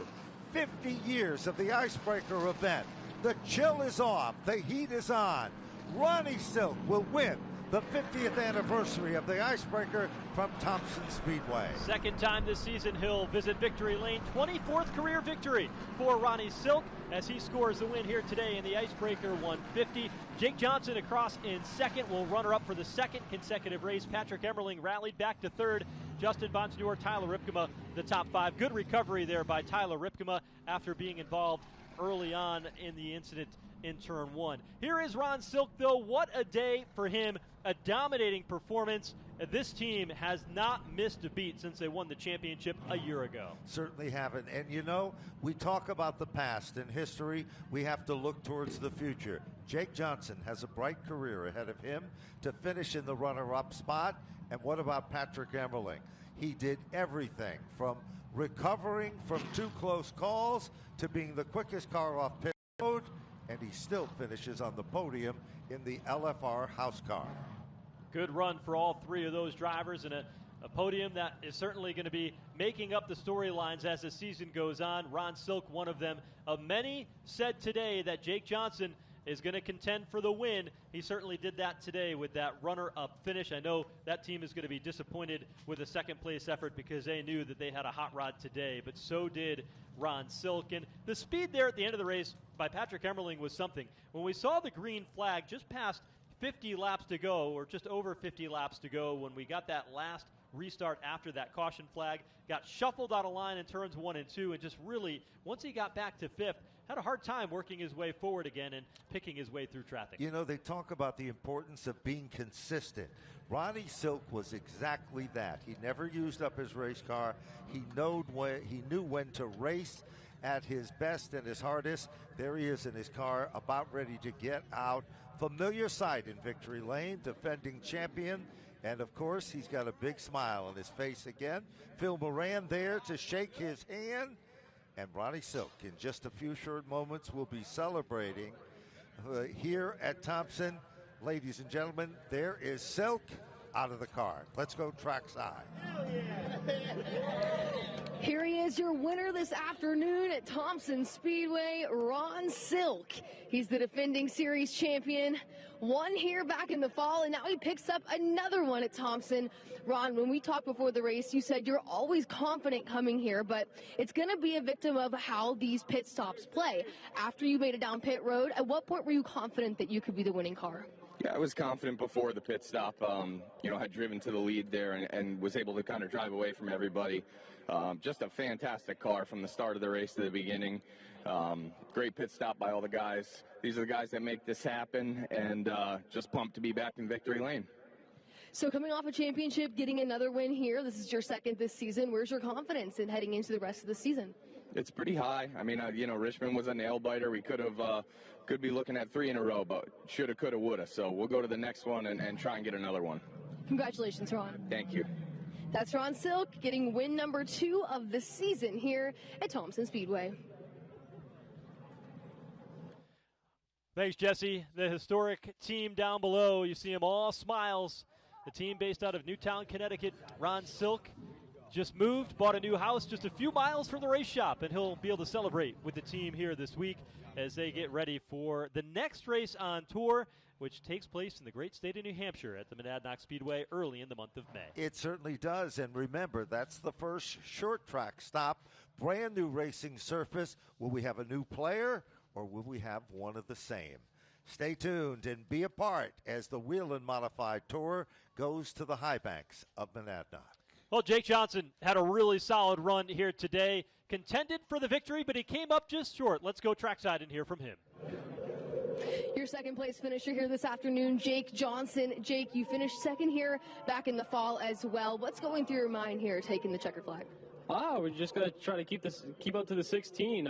50 years of the Icebreaker event. The chill is off. The heat is on. Ronnie Silk will win the 50th anniversary of the Icebreaker from Thompson Speedway. 2nd time this season he'll visit victory lane. 24th career victory for Ronnie Silk as he scores the win here today in the Icebreaker 150. Jake Johnson across in 2nd, will runner-up for the 2nd consecutive race. Patrick Emmerling rallied back to 3rd. Justin Bonsignor, Tyler Ripkema, the top 5. Good recovery there by Tyler Ripkema after being involved early on in the incident in turn 1. Here is Ron Silk, though. What a day for him. A dominating performance. This team has not missed a beat since they won the championship a year ago. Certainly haven't. And you know, we talk about the past and history. We have to look towards the future. Jake Johnson has a bright career ahead of him to finish in the runner-up spot. And what about Patrick Emmerling? He did everything from recovering from 2 close calls to being the quickest car off pit road, and he still finishes on the podium in the LFR house car. Good run for all 3 of those drivers, and a podium that is certainly going to be making up the storylines as the season goes on. Ron Silk, one of them. Many said today that Jake Johnson is going to contend for the win. He certainly did that today with that runner-up finish. I know that team is going to be disappointed with a 2nd place effort because they knew that they had a hot rod today, but so did Ron Silk. And the speed there at the end of the race by Patrick Emmerling was something. When we saw the green flag just past 50 laps to go, or just over 50 laps to go, when we got that last restart after that caution flag, got shuffled out of line in turns 1 and 2, and just really, once he got back to 5th, had a hard time working his way forward again and picking his way through traffic. You know, they talk about the importance of being consistent. Ronnie Silk was exactly that. He never used up his race car. He knew when to race at his best and his hardest. There he is in his car, about ready to get out. Familiar sight in victory lane, defending champion. And, of course, he's got a big smile on his face again. Phil Moran there to shake his hand. And Ronnie Silk, in just a few short moments, will be celebrating here at Thompson. Ladies and gentlemen, there is Silk out of the car. Let's go trackside. Here he is, your winner this afternoon at Thompson Speedway, Ron Silk. He's the defending series champion, won here back in the fall, and now he picks up another one at Thompson. Ron, when we talked before the race, you said you're always confident coming here, but it's going to be a victim of how these pit stops play. After you made it down pit road, at what point were you confident that you could be the winning car? Yeah, I was confident before the pit stop. Had driven to the lead there and was able to kind of drive away from everybody. Just a fantastic car from the start of the race to the beginning. Great pit stop by all the guys. These are the guys that make this happen, and just pumped to be back in victory lane. So coming off a championship, getting another win here, this is your second this season. Where's your confidence in heading into the rest of the season? It's pretty high. I mean, Richmond was a nail biter. We could be looking at 3 in a row, but shoulda, coulda, woulda. So we'll go to the next one and try and get another one. Congratulations, Ron. Thank you. That's Ron Silk getting win number 2 of the season here at Thompson Speedway. Thanks, Jesse. The historic team down below, you see them all smiles. The team based out of Newtown, Connecticut, Ron Silk, just moved, bought a new house just a few miles from the race shop, and he'll be able to celebrate with the team here this week as they get ready for the next race on tour, which takes place in the great state of New Hampshire at the Monadnock Speedway early in the month of May. It certainly does, and remember, that's the first short track stop, brand new racing surface. Will we have a new player, or will we have one of the same? Stay tuned and be a part as the Whelen Modified Tour goes to the high banks of Monadnock. Well, Jake Johnson had a really solid run here today. Contended for the victory, but he came up just short. Let's go trackside and hear from him. Your second place finisher here this afternoon, Jake Johnson. Jake, you finished second here back in the fall as well. What's going through your mind here taking the checker flag? We're just going to try to keep up to the 16.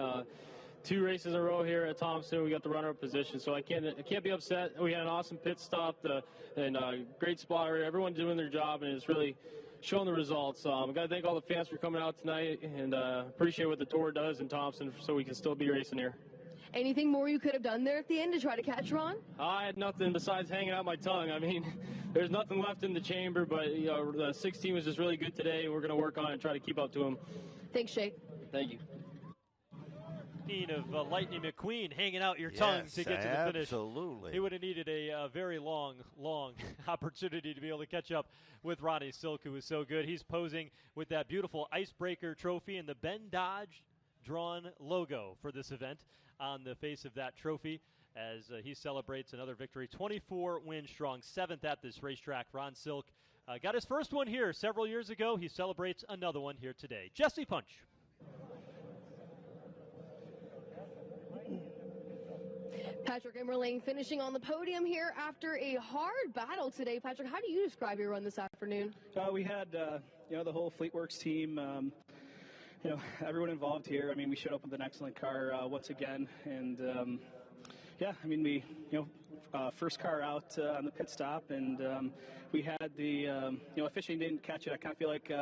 2 races in a row here at Thompson. We got the runner-up position, so I can't be upset. We had an awesome pit stop, and great spotter. Everyone doing their job, and it's really showing the results. I've got to thank all the fans for coming out tonight, and appreciate what the tour does in Thompson so we can still be racing here. Anything more you could have done there at the end to try to catch Ron? I had nothing besides hanging out my tongue. I mean, there's nothing left in the chamber, but the 16 was just really good today, and we're going to work on it and try to keep up to him. Thanks, Jake. Thank you. Of Lightning McQueen hanging out your tongue to get to the finish. Absolutely. He would have needed a very long opportunity to be able to catch up with Ronnie Silk, who was so good. He's posing with that beautiful Icebreaker trophy and the Ben Dodge drawn logo for this event on the face of that trophy as he celebrates another victory. 24 wins strong, 7th at this racetrack. Ron Silk got his first one here several years ago. He celebrates another one here today. Jesse Punch. Patrick Emmerling finishing on the podium here after a hard battle today. Patrick, how do you describe your run this afternoon? We had, the whole Fleetworks team, everyone involved here. I mean, we showed up with an excellent car once again. And, we, first car out on the pit stop. And we had the, officiating didn't catch it. I kind of feel like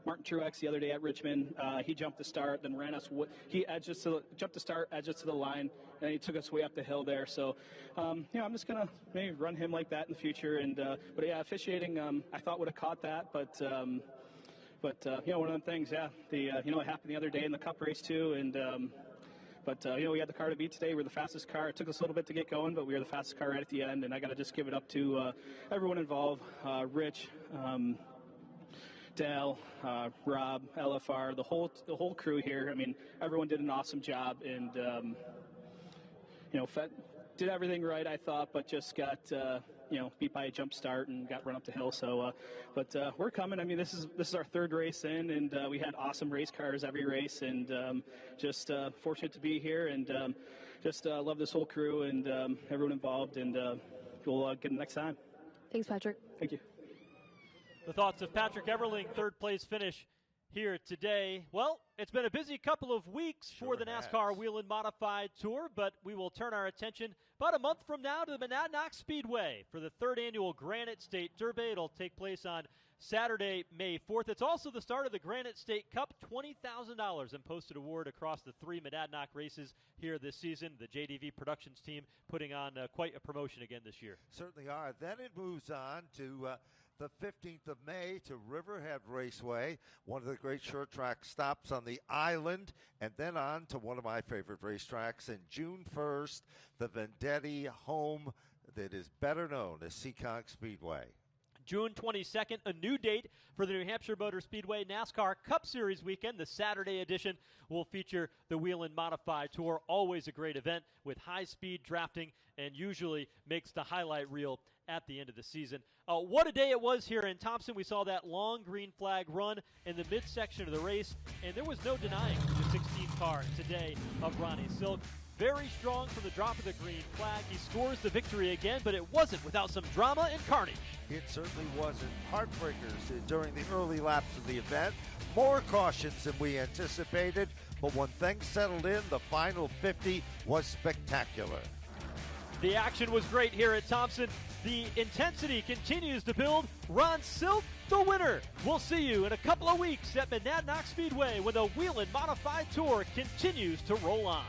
Martin Truex the other day at Richmond, he jumped the start, then ran us. He jumped the start, edged us to the line, and he took us way up the hill there. So, I'm just gonna maybe run him like that in the future. And officiating, I thought would have caught that, but one of them things, it happened the other day in the Cup race too. And we had the car to beat today. We're the fastest car. It took us a little bit to get going, but we were the fastest car right at the end. And I got to just give it up to everyone involved, Rich. Dale, Rob, LFR, the whole crew here. I mean, everyone did an awesome job, and did everything right, I thought, but just got beat by a jump start and got run up the hill. So, but we're coming. I mean, this is our 3rd race in, and we had awesome race cars every race, and just fortunate to be here, and just love this whole crew and everyone involved, and we'll get them next time. Thanks, Patrick. Thank you. The thoughts of Patrick Everling, 3rd place finish here today. Well, it's been a busy couple of weeks for the NASCAR Whelen Modified Tour, but we will turn our attention about a month from now to the Monadnock Speedway for the 3rd annual Granite State Derby. It'll take place on Saturday, May 4th. It's also the start of the Granite State Cup, $20,000 in posted award across the 3 Monadnock races here this season. The JDV Productions team putting on quite a promotion again this year. Certainly are. Then it moves on to the 15th of May to Riverhead Raceway, one of the great short track stops on the island, and then on to one of my favorite racetracks. And June 1st, the Vendetti home that is better known as Seekonk Speedway. June 22nd, a new date for the New Hampshire Motor Speedway NASCAR Cup Series weekend. The Saturday edition will feature the Whelen Modified Tour, always a great event with high-speed drafting and usually makes the highlight reel at the end of the season. What a day it was here in Thompson. We saw that long green flag run in the midsection of the race, and there was no denying the 16th car today of Ronnie Silk. Very strong from the drop of the green flag. He scores the victory again, but it wasn't without some drama and carnage. It certainly wasn't. Heartbreakers during the early laps of the event. More cautions than we anticipated, but when things settled in, the final 50 was spectacular. The action was great here at Thompson. The intensity continues to build. Ron Silk, the winner. We'll see you in a couple of weeks at Monadnock Speedway when the Whelen Modified Tour continues to roll on.